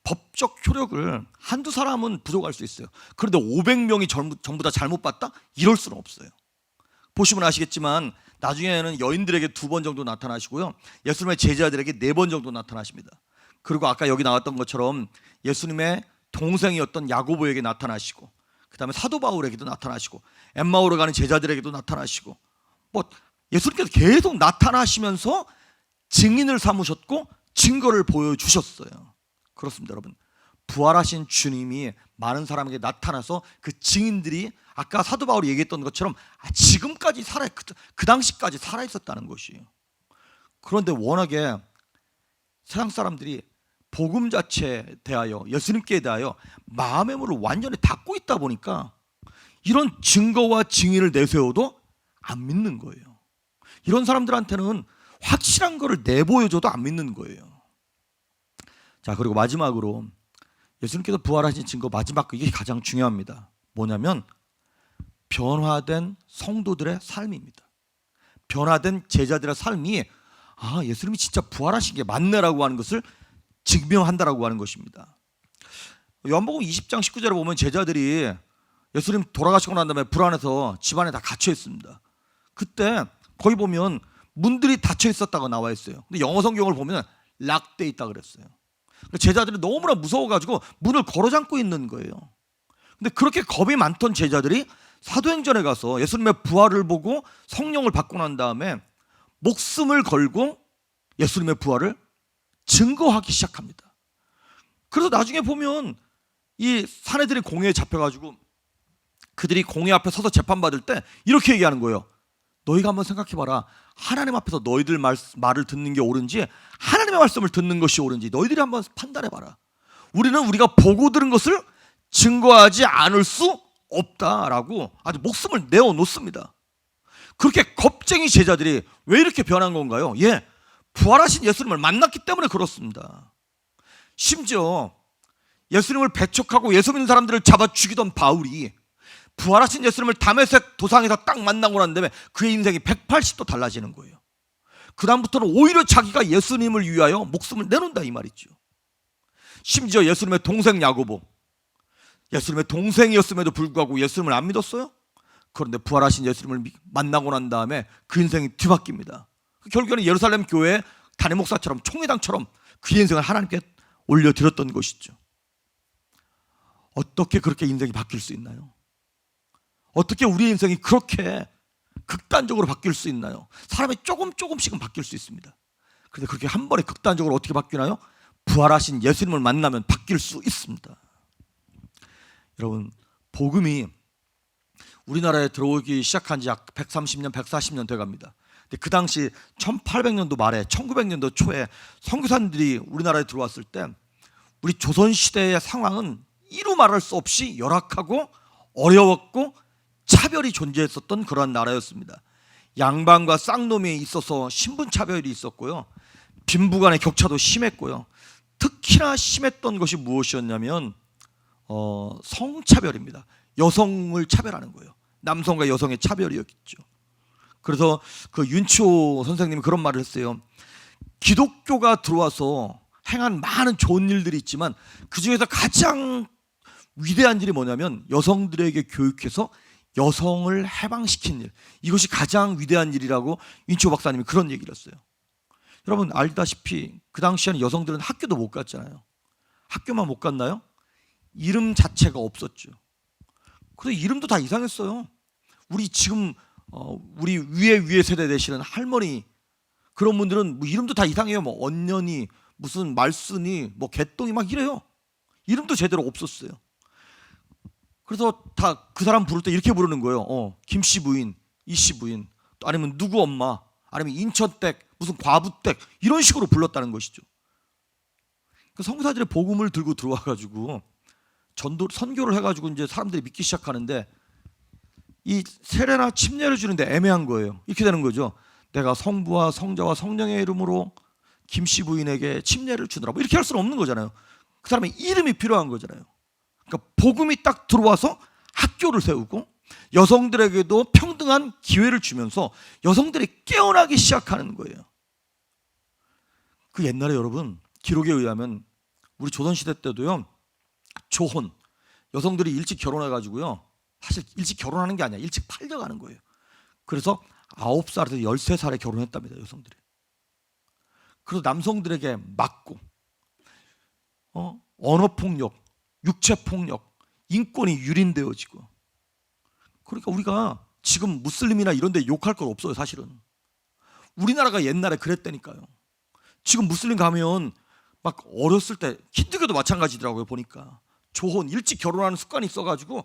법적 효력을 한두 사람은 부족할 수 있어요. 그런데 500명이 전부 다 잘못 봤다? 이럴 수는 없어요. 보시면 아시겠지만 나중에는 여인들에게 2번 정도 나타나시고요, 예수님의 제자들에게 4번 정도 나타나십니다. 그리고 아까 여기 나왔던 것처럼 예수님의 동생이었던 야고보에게 나타나시고, 그 다음에 사도 바울에게도 나타나시고, 엠마오로 가는 제자들에게도 나타나시고, 뭐 예수님께서 계속 나타나시면서 증인을 삼으셨고 증거를 보여주셨어요. 그렇습니다, 여러분. 부활하신 주님이 많은 사람에게 나타나서 그 증인들이 아까 사도 바울이 얘기했던 것처럼 지금까지 그 당시까지 살아 있었다는 것이에요. 그런데 워낙에 세상 사람들이 복음 자체에 대하여, 예수님께 대하여 마음의 문을 완전히 닫고 있다 보니까 이런 증거와 증인을 내세워도 안 믿는 거예요. 이런 사람들한테는 확실한 거를 내보여줘도 안 믿는 거예요. 자, 그리고 마지막으로 예수님께서 부활하신 증거, 마지막 이게 가장 중요합니다. 뭐냐면 변화된 성도들의 삶입니다. 변화된 제자들의 삶이 예수님이 진짜 부활하신 게 맞네라고 하는 것을 증명한다라고 하는 것입니다. 요한복음 20장 19절에 보면 제자들이 예수님 돌아가시고 난 다음에 불안해서 집안에 다 갇혀 있습니다. 그때 거기 보면 문들이 닫혀 있었다고 나와 있어요. 근데 영어 성경을 보면 락돼 있다 그랬어요. 제자들이 너무나 무서워가지고 문을 걸어 잠고 있는 거예요. 근데 그렇게 겁이 많던 제자들이 사도행전에 가서 예수님의 부활을 보고 성령을 받고 난 다음에 목숨을 걸고 예수님의 부활을 증거하기 시작합니다. 그래서 나중에 보면 이 사내들이 공회에 잡혀가지고 그들이 공회 앞에 서서 재판받을 때 이렇게 얘기하는 거예요. 너희가 한번 생각해봐라. 하나님 앞에서 너희들 말을 듣는 게 옳은지 하나님의 말씀을 듣는 것이 옳은지 너희들이 한번 판단해봐라. 우리는 우리가 보고 들은 것을 증거하지 않을 수 없다라고 아주 목숨을 내어놓습니다. 그렇게 겁쟁이 제자들이 왜 이렇게 변한 건가요? 부활하신 예수님을 만났기 때문에 그렇습니다. 심지어 예수님을 배척하고 예수 믿는 사람들을 잡아 죽이던 바울이 부활하신 예수님을 다메섹 도상에서 딱 만나고 난 다음에 그의 인생이 180도 달라지는 거예요. 그 다음부터는 오히려 자기가 예수님을 위하여 목숨을 내놓는다 이 말이죠. 심지어 예수님의 동생 야고보, 예수님의 동생이었음에도 불구하고 예수님을 안 믿었어요. 그런데 부활하신 예수님을 만나고 난 다음에 그 인생이 뒤바뀝니다. 결국에는 예루살렘 교회 담임 목사처럼 총회장처럼 그 인생을 하나님께 올려드렸던 것이죠. 어떻게 그렇게 인생이 바뀔 수 있나요? 어떻게 우리의 인생이 그렇게 극단적으로 바뀔 수 있나요? 사람이 조금씩은 바뀔 수 있습니다. 그런데 그렇게 한 번에 극단적으로 어떻게 바뀌나요? 부활하신 예수님을 만나면 바뀔 수 있습니다. 여러분, 복음이 우리나라에 들어오기 시작한 지 약 130년, 140년 돼갑니다. 근데 그 당시 1800년도 말에 1900년도 초에 선교사님들이 우리나라에 들어왔을 때 우리 조선시대의 상황은 이루 말할 수 없이 열악하고 어려웠고 차별이 존재했었던 그러한 나라였습니다. 양반과 쌍놈에 있어서 신분차별이 있었고요. 빈부간의 격차도 심했고요. 특히나 심했던 것이 무엇이었냐면 성차별입니다. 여성을 차별하는 거예요. 남성과 여성의 차별이었겠죠. 그래서 그 윤치호 선생님이 그런 말을 했어요. 기독교가 들어와서 행한 많은 좋은 일들이 있지만 그 중에서 가장 위대한 일이 뭐냐면 여성들에게 교육해서 여성을 해방시킨 일, 이것이 가장 위대한 일이라고 윤치호 박사님이 그런 얘기를 했어요. 여러분 알다시피 그 당시에는 여성들은 학교도 못 갔잖아요. 학교만 못 갔나요? 이름 자체가 없었죠. 그래서 이름도 다 이상했어요. 우리 지금 우리 위에 세대 되시는 할머니 그런 분들은 뭐 이름도 다 이상해요. 뭐 언년이 무슨 말순이 뭐 개똥이 막 이래요. 이름도 제대로 없었어요. 그래서 다 그 사람 부를 때 이렇게 부르는 거예요. 김씨 부인, 이씨 부인, 또 아니면 누구 엄마, 아니면 인천댁, 무슨 과부댁 이런 식으로 불렀다는 것이죠. 그 성사들의 복음을 들고 들어와가지고 선교를 해가지고 이제 사람들이 믿기 시작하는데 이 세례나 침례를 주는데 애매한 거예요. 이렇게 되는 거죠. 내가 성부와 성자와 성령의 이름으로 김씨 부인에게 침례를 주느라 뭐 이렇게 할 수는 없는 거잖아요. 그 사람의 이름이 필요한 거잖아요. 그러니까 복음이 딱 들어와서 학교를 세우고 여성들에게도 평등한 기회를 주면서 여성들이 깨어나기 시작하는 거예요. 그 옛날에 여러분 기록에 의하면 우리 조선시대 때도요, 조혼, 여성들이 일찍 결혼해가지고요, 사실 일찍 결혼하는 게 아니야, 일찍 팔려가는 거예요. 그래서 9살에서 13살에 결혼했답니다, 여성들이. 그래서 남성들에게 맞고 언어폭력, 육체폭력, 인권이 유린되어지고. 그러니까 우리가 지금 무슬림이나 이런 데 욕할 건 없어요. 사실은 우리나라가 옛날에 그랬다니까요. 지금 무슬림 가면 막 어렸을 때 힌두교도 마찬가지더라고요. 보니까 조혼, 일찍 결혼하는 습관이 있어가지고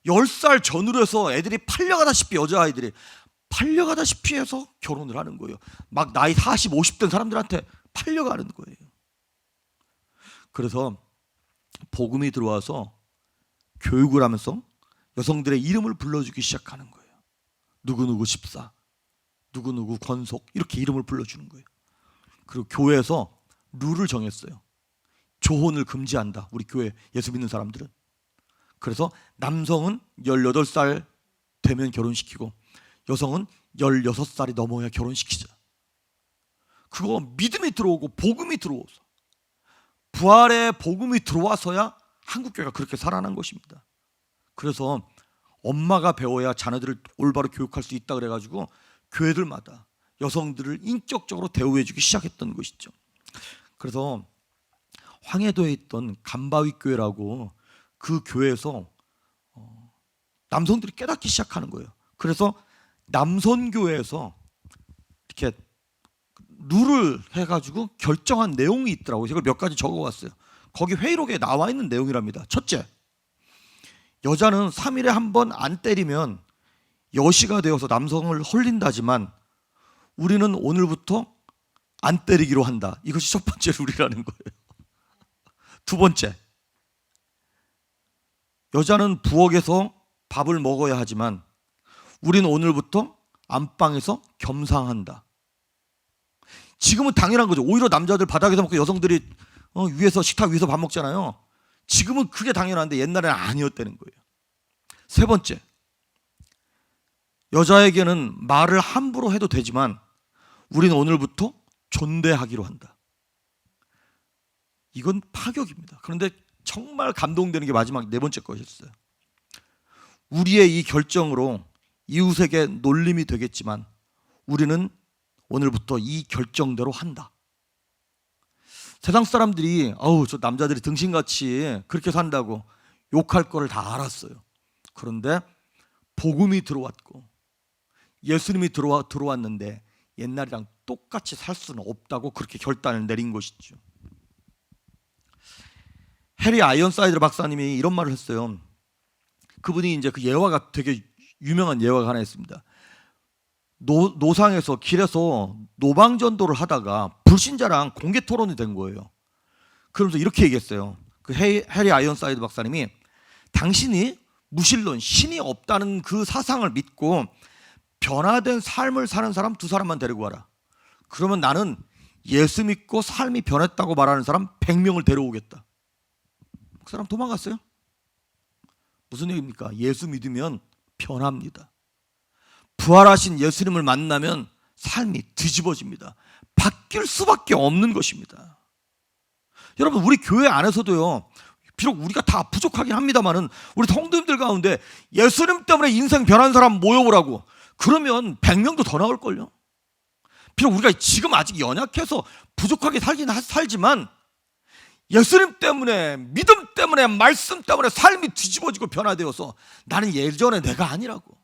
10살 전후로 해서 애들이 팔려가다시피, 여자아이들이 팔려가다시피 해서 결혼을 하는 거예요. 막 나이 40, 50 된 사람들한테 팔려가는 거예요. 그래서 복음이 들어와서 교육을 하면서 여성들의 이름을 불러주기 시작하는 거예요. 누구누구 집사, 누구누구 권속, 이렇게 이름을 불러주는 거예요. 그리고 교회에서 룰을 정했어요. 조혼을 금지한다, 우리 교회 예수 믿는 사람들은. 그래서 남성은 18살 되면 결혼시키고 여성은 16살이 넘어야 결혼시키자. 그거 믿음이 들어오고 복음이 들어와서, 부활의 복음이 들어와서야 한국교회가 그렇게 살아난 것입니다. 그래서 엄마가 배워야 자녀들을 올바로 교육할 수 있다 그래가지고 교회들마다 여성들을 인격적으로 대우해주기 시작했던 것이죠. 그래서 황해도에 있던 감바위교회라고 그 교회에서 남성들이 깨닫기 시작하는 거예요. 그래서 남선교회에서 이렇게 룰을 해가지고 결정한 내용이 있더라고요. 제가 몇 가지 적어왔어요. 거기 회의록에 나와 있는 내용이랍니다. 첫째, 여자는 3일에 한 번 안 때리면 여시가 되어서 남성을 홀린다지만 우리는 오늘부터 안 때리기로 한다. 이것이 첫 번째 룰이라는 거예요. 두 번째, 여자는 부엌에서 밥을 먹어야 하지만 우리는 오늘부터 안방에서 겸상한다. 지금은 당연한 거죠. 오히려 남자들 바닥에서 먹고 여성들이 위에서, 식탁 위에서 밥 먹잖아요. 지금은 그게 당연한데 옛날에는 아니었다는 거예요. 세 번째, 여자에게는 말을 함부로 해도 되지만 우리는 오늘부터 존대하기로 한다. 이건 파격입니다. 그런데 정말 감동되는 게 마지막 네 번째 것이었어요. 우리의 이 결정으로 이웃에게 놀림이 되겠지만 우리는 오늘부터 이 결정대로 한다. 세상 사람들이 저 남자들이 등신같이 그렇게 산다고 욕할 거를 다 알았어요. 그런데 복음이 들어왔고 예수님이 들어왔는데 옛날이랑 똑같이 살 수는 없다고 그렇게 결단을 내린 것이죠. 해리 아이언사이드 박사님이 이런 말을 했어요. 그분이 이제 그 예화가 되게 유명한 예화가 하나 있습니다. 노상에서 길에서 노방전도를 하다가 불신자랑 공개 토론이 된 거예요. 그러면서 이렇게 얘기했어요. 그 해리 아이언사이드 박사님이 당신이 무신론, 신이 없다는 그 사상을 믿고 변화된 삶을 사는 사람 2사람만 데리고 와라. 그러면 나는 예수 믿고 삶이 변했다고 말하는 사람 100명을 데려오겠다. 그 사람 도망갔어요. 무슨 얘기입니까? 예수 믿으면 변합니다. 부활하신 예수님을 만나면 삶이 뒤집어집니다. 바뀔 수밖에 없는 것입니다. 여러분, 우리 교회 안에서도요, 비록 우리가 다 부족하긴 합니다만은 우리 성도님들 가운데 예수님 때문에 인생 변한 사람 모여보라고 그러면 100명도 더 나올걸요. 비록 우리가 지금 아직 연약해서 부족하게 살지만 예수님 때문에, 믿음 때문에, 말씀 때문에 삶이 뒤집어지고 변화되어서 나는 예전에 내가 아니라고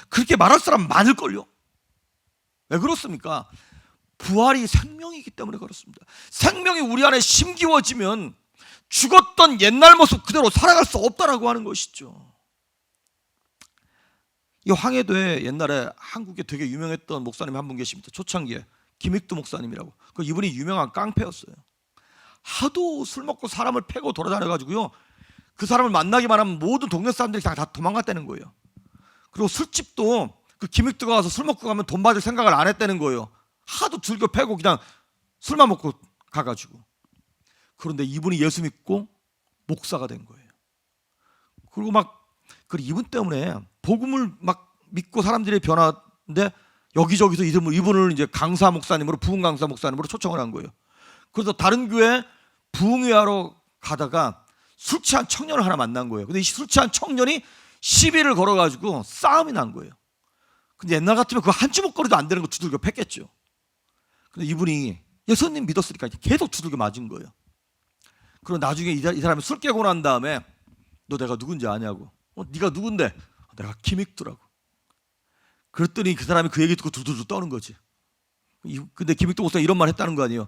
그렇게 말할 사람 많을걸요. 왜 그렇습니까? 부활이 생명이기 때문에 그렇습니다. 생명이 우리 안에 심기워지면 죽었던 옛날 모습 그대로 살아갈 수 없다라고 하는 것이죠. 이 황해도에 옛날에 한국에 되게 유명했던 목사님 한 분 계십니다. 초창기에 김익두 목사님이라고. 이분이 유명한 깡패였어요. 하도 술 먹고 사람을 패고 돌아다녀가지고요, 그 사람을 만나기만 하면 모든 동네 사람들이 다 도망갔다는 거예요. 그리고 술집도 그 김익두가 와서 술 먹고 가면 돈 받을 생각을 안 했다는 거예요. 하도 즐겨 패고 그냥 술만 먹고 가가지고. 그런데 이분이 예수 믿고 목사가 된 거예요. 그리고 이분 때문에 복음을 막 믿고 사람들이 변하는데 여기저기서 이분을 이제 강사 목사님으로, 부흥 강사 목사님으로 초청을 한 거예요. 그래서 다른 교회 부흥회하러 가다가 술 취한 청년을 하나 만난 거예요. 근데 이 술 취한 청년이 시비를 걸어가지고 싸움이 난 거예요. 근데 옛날 같으면 그 한 주먹거리도 안 되는 거 두들겨 팼겠죠. 근데 이분이 예수님 믿었으니까 계속 두들겨 맞은 거예요. 그리고 나중에 이 사람이 술 깨고 난 다음에 너 내가 누군지 아냐고. 네가 누군데? 내가 김익두라고. 그랬더니 그 사람이 그 얘기 듣고 두두두 떠는 거지. 근데 김익두 목사가 이런 말 했다는 거 아니에요.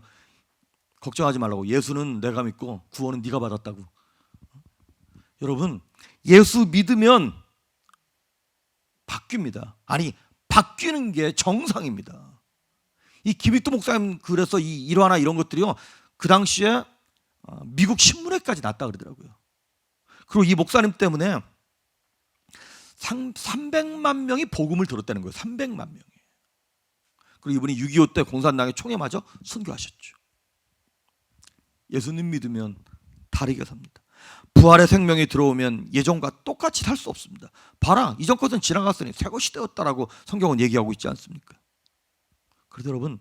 걱정하지 말라고. 예수는 내가 믿고 구원은 네가 받았다고. 여러분, 예수 믿으면 바뀝니다. 아니, 바뀌는 게 정상입니다. 이 김익두 목사님 그래서 이 일화나 이런 것들이요, 그 당시에 미국 신문에까지 났다 그러더라고요. 그리고 이 목사님 때문에 300만 명이 복음을 들었다는 거예요. 300만 명이. 그리고 이분이 6.25 때 공산당의 총에 맞아 순교하셨죠. 예수님 믿으면 다르게 삽니다. 부활의 생명이 들어오면 예전과 똑같이 살 수 없습니다. 봐라, 이전 것은 지나갔으니 새 것이 되었다라고 성경은 얘기하고 있지 않습니까? 그래서 여러분,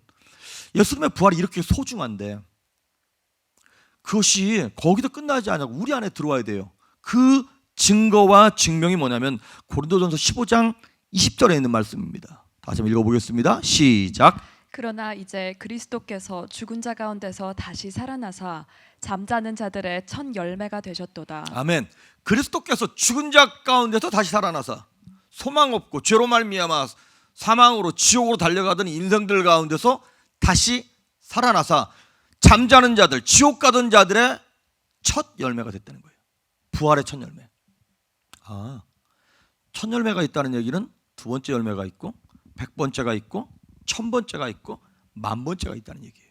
예수님의 부활이 이렇게 소중한데 그것이 거기서 끝나지 않고 우리 안에 들어와야 돼요. 그 증거와 증명이 뭐냐면 고린도전서 15장 20절에 있는 말씀입니다. 다시 한번 읽어보겠습니다. 시작. 그러나 이제 그리스도께서 죽은 자 가운데서 다시 살아나사 잠자는 자들의 첫 열매가 되셨도다. 아멘. 그리스도께서 죽은 자 가운데서 다시 살아나사 소망 없고 죄로 말미암아 사망으로 지옥으로 달려가던 인생들 가운데서 다시 살아나사 잠자는 자들, 지옥 가던 자들의 첫 열매가 됐다는 거예요. 부활의 첫 열매. 첫 열매가 있다는 얘기는 2번째 열매가 있고 100번째가 있고 1000번째가 있고 10,000번째가 있다는 얘기예요.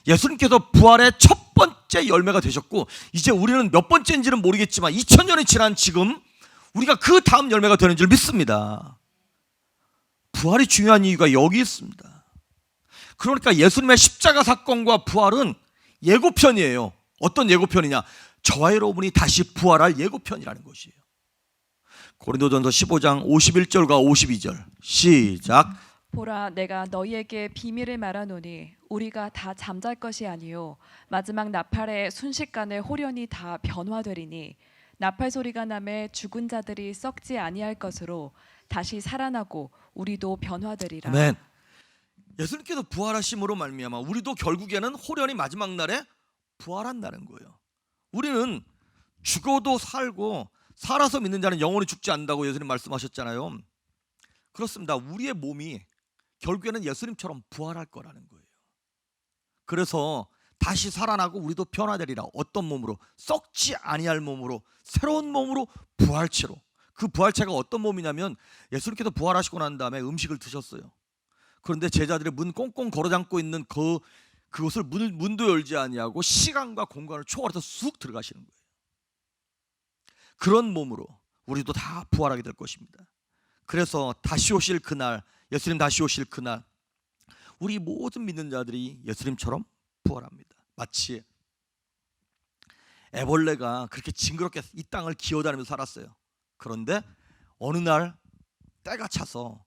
예수님께서 부활의 첫 번째 열매가 되셨고 이제 우리는 몇 번째인지는 모르겠지만 2000년이 지난 지금 우리가 그 다음 열매가 되는 줄 믿습니다. 부활이 중요한 이유가 여기 있습니다. 그러니까 예수님의 십자가 사건과 부활은 예고편이에요. 어떤 예고편이냐? 저와 여러분이 다시 부활할 예고편이라는 것이에요. 고린도전서 15장 51절과 52절 시작. 보라, 내가 너희에게 비밀을 말하노니 우리가 다 잠잘 것이 아니요 마지막 나팔의 순식간에 홀연히 다 변화되리니 나팔 소리가 나매 죽은 자들이 썩지 아니할 것으로 다시 살아나고 우리도 변화되리라. 아멘. 예수님께서 부활하심으로 말미암아 우리도 결국에는 홀연히 마지막 날에 부활한다는 거예요. 우리는 죽어도 살고 살아서 믿는 자는 영원히 죽지 않는다고 예수님 말씀하셨잖아요. 그렇습니다. 우리의 몸이 결국에는 예수님처럼 부활할 거라는 거예요. 그래서 다시 살아나고 우리도 변화되리라. 어떤 몸으로? 썩지 아니할 몸으로, 새로운 몸으로, 부활체로. 그 부활체가 어떤 몸이냐면 예수님께서 부활하시고 난 다음에 음식을 드셨어요. 그런데 제자들이 문 꽁꽁 걸어 잠고 있는 그것을 문도 열지 아니하고 시간과 공간을 초월해서 쑥 들어가시는 거예요. 그런 몸으로 우리도 다 부활하게 될 것입니다. 그래서 다시 오실 그날, 예수님 다시 오실 그날 우리 모든 믿는 자들이 예수님처럼 부활합니다. 마치 애벌레가 그렇게 징그럽게 이 땅을 기어다니면서 살았어요. 그런데 어느 날 때가 차서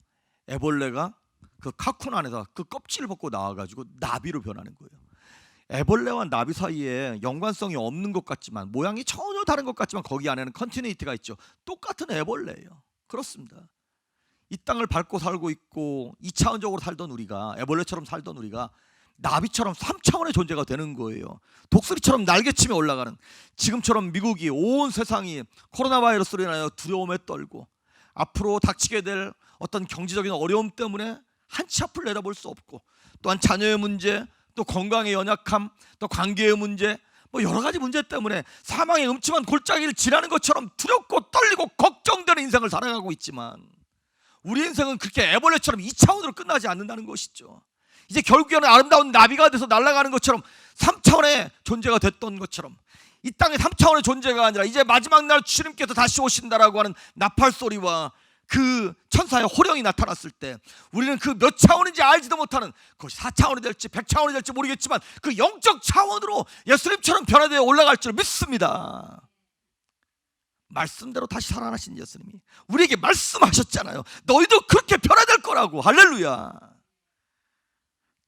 애벌레가 그 카쿤 안에서 그 껍질을 벗고 나와가지고 나비로 변하는 거예요. 애벌레와 나비 사이에 연관성이 없는 것 같지만, 모양이 전혀 다른 것 같지만 거기 안에는 컨티뉴이티가 있죠. 똑같은 애벌레예요. 그렇습니다. 이 땅을 밟고 살고 있고 2차원적으로 살던 우리가, 애벌레처럼 살던 우리가 나비처럼 3차원의 존재가 되는 거예요. 독수리처럼 날개치며 올라가는, 지금처럼 미국이, 온 세상이 코로나 바이러스로 인하여 두려움에 떨고 앞으로 닥치게 될 어떤 경제적인 어려움 때문에 한치 앞을 내다볼 수 없고, 또한 자녀의 문제, 또 건강의 연약함, 또 관계의 문제, 뭐 여러 가지 문제 때문에 사망의 음침한 골짜기를 지나는 것처럼 두렵고 떨리고 걱정되는 인생을 살아가고 있지만, 우리 인생은 그렇게 애벌레처럼 2차원으로 끝나지 않는다는 것이죠. 이제 결국에는 아름다운 나비가 돼서 날아가는 것처럼 3차원의 존재가 됐던 것처럼, 이 땅의 3차원의 존재가 아니라 이제 마지막 날 주님께서 다시 오신다라고 하는 나팔 소리와 그 천사의 호령이 나타났을 때 우리는 그 몇 차원인지 알지도 못하는, 그것이 4차원이 될지 100차원이 될지 모르겠지만 그 영적 차원으로 예수님처럼 변화되어 올라갈 줄 믿습니다. 말씀대로 다시 살아나신 예수님이 우리에게 말씀하셨잖아요. 너희도 그렇게 변화될 거라고. 할렐루야.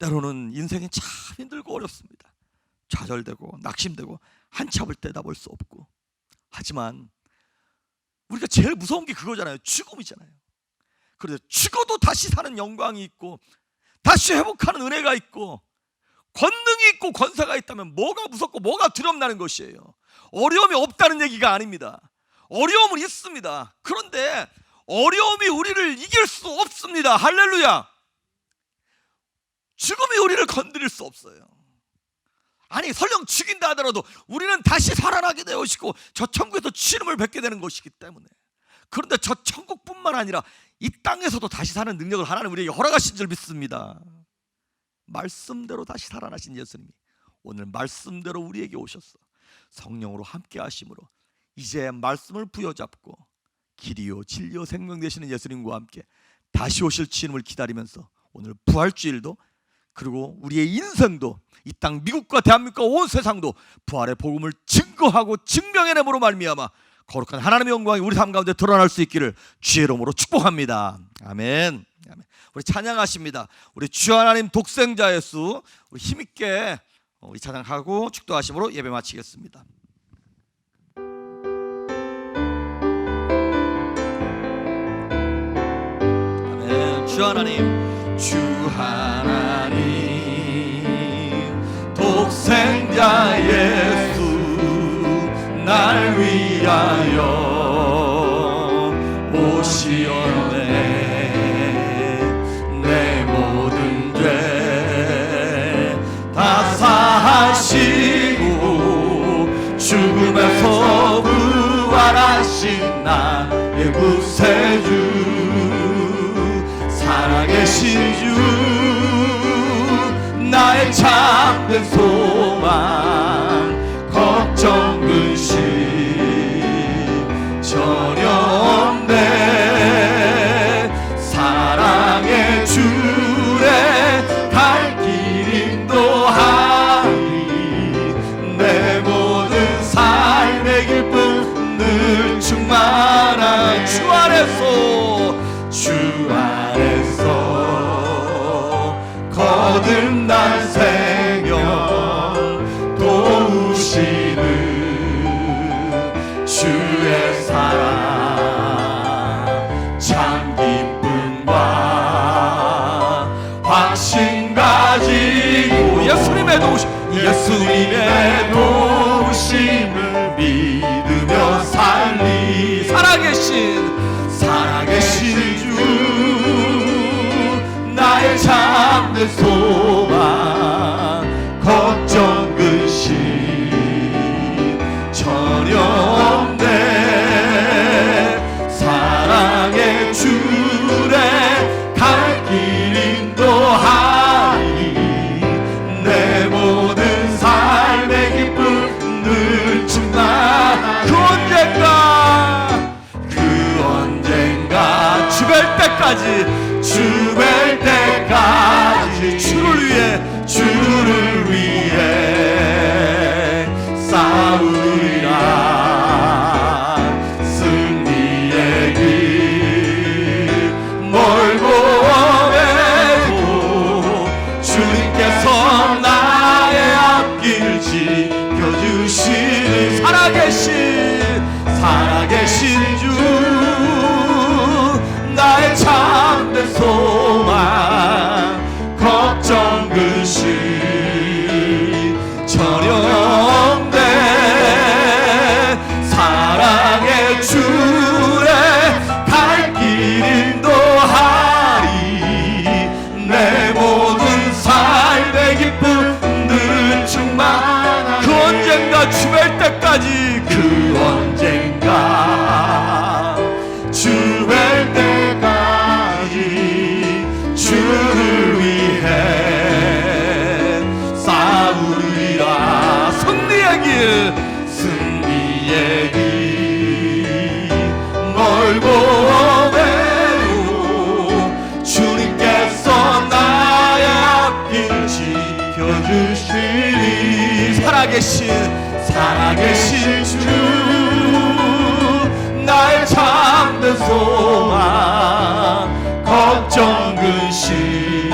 때로는 인생이 참 힘들고 어렵습니다. 좌절되고 낙심되고 한치 앞을 내다볼 수 없고, 하지만 우리가 제일 무서운 게 그거잖아요. 죽음이잖아요. 그런데 죽어도 다시 사는 영광이 있고 다시 회복하는 은혜가 있고 권능이 있고 권세가 있다면 뭐가 무섭고 뭐가 두렵나는 것이에요. 어려움이 없다는 얘기가 아닙니다. 어려움은 있습니다. 그런데 어려움이 우리를 이길 수 없습니다. 할렐루야. 죽음이 우리를 건드릴 수 없어요. 아니, 설령 죽인다 하더라도 우리는 다시 살아나게 되어지고 저 천국에서 치름을 뵙게 되는 것이기 때문에. 그런데 저 천국뿐만 아니라 이 땅에서도 다시 사는 능력을 하나님 우리에게 허락하신 줄 믿습니다. 말씀대로 다시 살아나신 예수님이 오늘 말씀대로 우리에게 오셨어. 성령으로 함께 하심으로 이제 말씀을 부여잡고 길이요 진리요 생명 되시는 예수님과 함께 다시 오실 주님을 기다리면서 오늘 부활주일도, 그리고 우리의 인생도, 이 땅 미국과 대한민국과 온 세상도 부활의 복음을 증거하고 증명해냄으로 말미암아 거룩한 하나님의 영광이 우리 삶 가운데 드러날 수 있기를 주의 이름으로 축복합니다. 아멘. 아멘. 우리 찬양하십니다. 우리 주 하나님 독생자 예수, 우리 힘있게 우리 찬양하고 축도하심으로 예배 마치겠습니다. 아멘. 주 하나님, 주 하나님 독생자 예수 날 위하여 오시었네. 내 모든 죄 다 사하시고 죽음에서 부활하신 나의 구세주, 살아계신 주, 나의 참된 소망, 걱정 근심 전혀 없네. 사랑의 주래 갈 길 인도하리. 내 모든 삶의 기쁨 늘 충만한 주 안에서, 주 안에서 거듭난 생명 도우시는 주의 사랑, 참 기쁨과 확신 가지고 예수님의 도우심을 믿으며 살리. 살아계신 주, 나의 참된 소망, 걱정 근심 전혀 없네. 사랑의 주래 갈 길 인도하리. 내 때까지 주뵐 때까지 주를 위해 싸우리라. 승리의 길 멀고 오매도 주님께서 나의 앞길 지켜주시는 살아계신 주, 나의 참된 소망, 걱정 근심 저녁 때 사랑의 주의 갈 길 인도하리. 내 모든 삶의 기쁨 늘 충만하리. 그 언젠가 주뵐 때까지, 그 언젠가 주뵐 때까지 주를 위해 싸우리라. 승리의 길 멀고 오매도 주님께서 나의 앞길 지켜주시리. 살아계신 주, 나의 참된 소망, 걱정 근심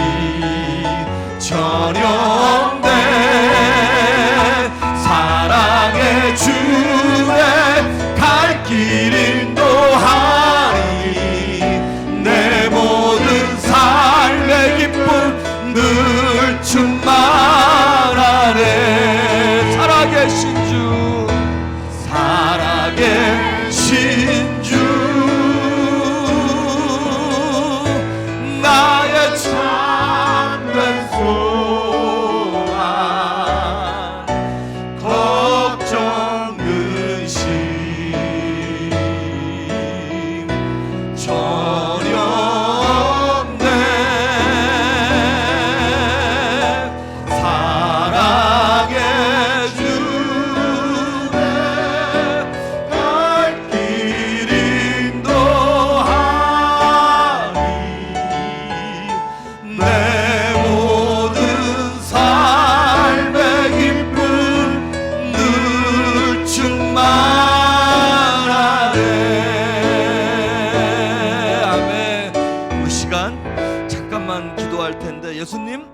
저녁 때 사랑의 주의 갈 길 인도하리. 내 모든 삶의 기쁨 늘 충만하네. 살아계신 주, 나의 참된 소망, 걱정 근심 저녁 때 사랑의 주의 갈 길 인도하리. 내 모든 삶의 기쁨 늘 충만하네. 아멘. 우리 시간 잠깐만 기도할 텐데, 예수님,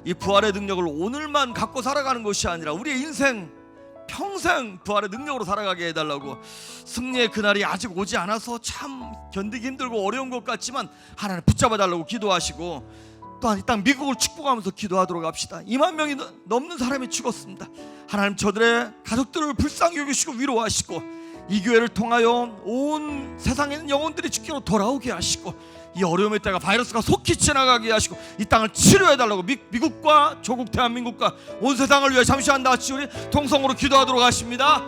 이 부활의 능력을 오늘만 갖고 살아가는 것이 아니라 우리의 인생 평생 부활의 능력으로 살아가게 해달라고. 승리의 그날이 아직 오지 않아서 참 견디기 힘들고 어려운 것 같지만 하나님 붙잡아 달라고 기도하시고, 또한 이 땅 미국을 축복하면서 기도하도록 합시다. 2만 명이 넘는 사람이 죽었습니다. 하나님 저들의 가족들을 불쌍히 여기시고 위로하시고, 이 교회를 통하여 온 세상에 있는 영혼들이 주께로 돌아오게 하시고, 이 어려움의 때가 바이러스가 속히 지나가게 하시고, 이 땅을 치료해달라고 미국과 조국 대한민국과 온 세상을 위해 잠시만 다 같이 우리 통성으로 기도하도록 하십니다.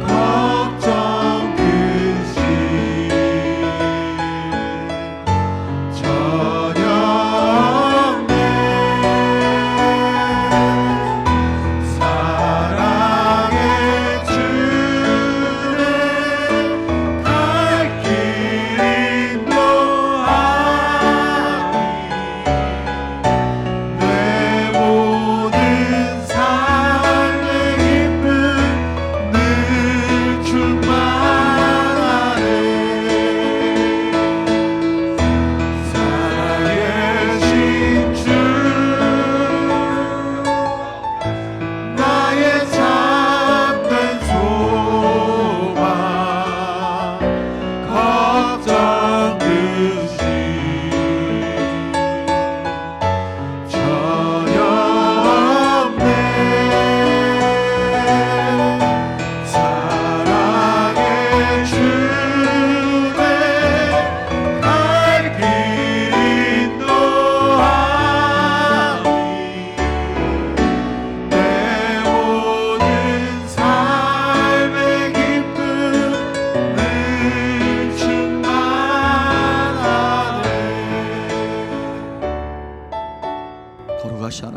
걱정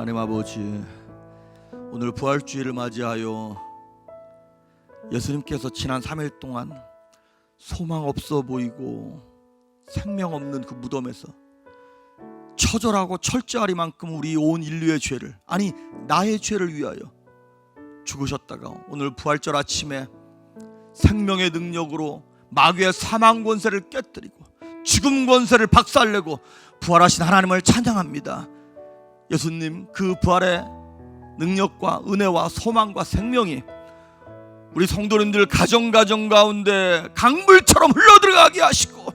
하나님 아버지, 오늘 부활주의를 맞이하여 예수님께서 지난 3일 동안 소망 없어 보이고 생명 없는 그 무덤에서 처절하고 철저하리만큼 우리 온 인류의 죄를, 아니 나의 죄를 위하여 죽으셨다가 오늘 부활절 아침에 생명의 능력으로 마귀의 사망 권세를 깨뜨리고 죽음 권세를 박살내고 부활하신 하나님을 찬양합니다. 예수님, 그 부활의 능력과 은혜와 소망과 생명이 우리 성도님들 가정 가운데 강물처럼 흘러들어가게 하시고,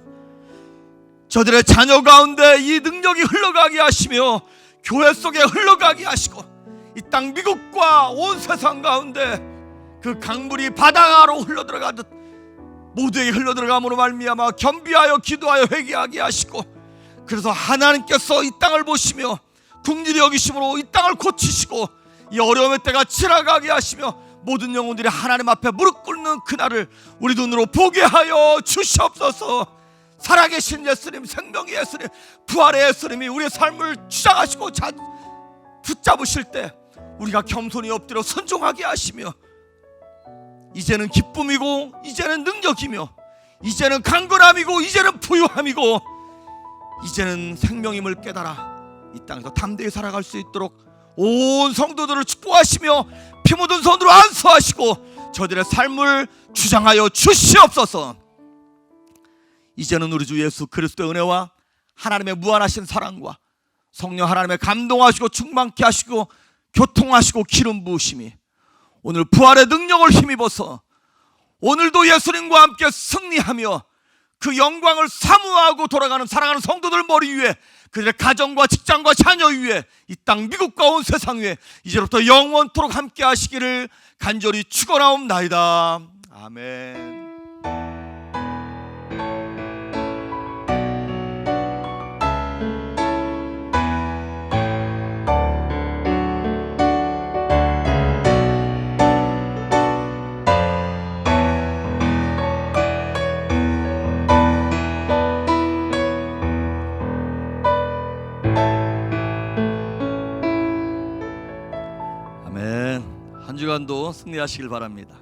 저들의 자녀 가운데 이 능력이 흘러가게 하시며 교회 속에 흘러가게 하시고, 이 땅 미국과 온 세상 가운데 그 강물이 바다로 흘러들어가듯 모두에게 흘러들어감으로 말미암아 겸비하여 기도하여 회개하게 하시고, 그래서 하나님께서 이 땅을 보시며 긍휼히 여기심으로 이 땅을 고치시고 이 어려움의 때가 지나가게 하시며 모든 영혼들이 하나님 앞에 무릎 꿇는 그날을 우리 눈으로 보게 하여 주시옵소서. 살아계신 예수님, 생명의 예수님, 부활의 예수님이 우리의 삶을 주장하시고 붙잡으실 때 우리가 겸손히 엎드려 순종하게 하시며, 이제는 기쁨이고 이제는 능력이며 이제는 강건함이고 이제는 부유함이고 이제는 생명임을 깨달아 이 땅에서 담대히 살아갈 수 있도록 온 성도들을 축복하시며 피 묻은 손으로 안수하시고 저들의 삶을 주장하여 주시옵소서. 이제는 우리 주 예수 그리스도의 은혜와 하나님의 무한하신 사랑과 성령 하나님의 감동하시고 충만케 하시고 교통하시고 기름 부으심이 오늘 부활의 능력을 힘입어서 오늘도 예수님과 함께 승리하며 그 영광을 사모하고 돌아가는 사랑하는 성도들 머리 위에, 그들의 가정과 직장과 자녀 위에, 이 땅 미국과 온 세상 위에 이제부터 영원토록 함께 하시기를 간절히 축원하옵나이다. 아멘. 한 주간도 승리하시길 바랍니다.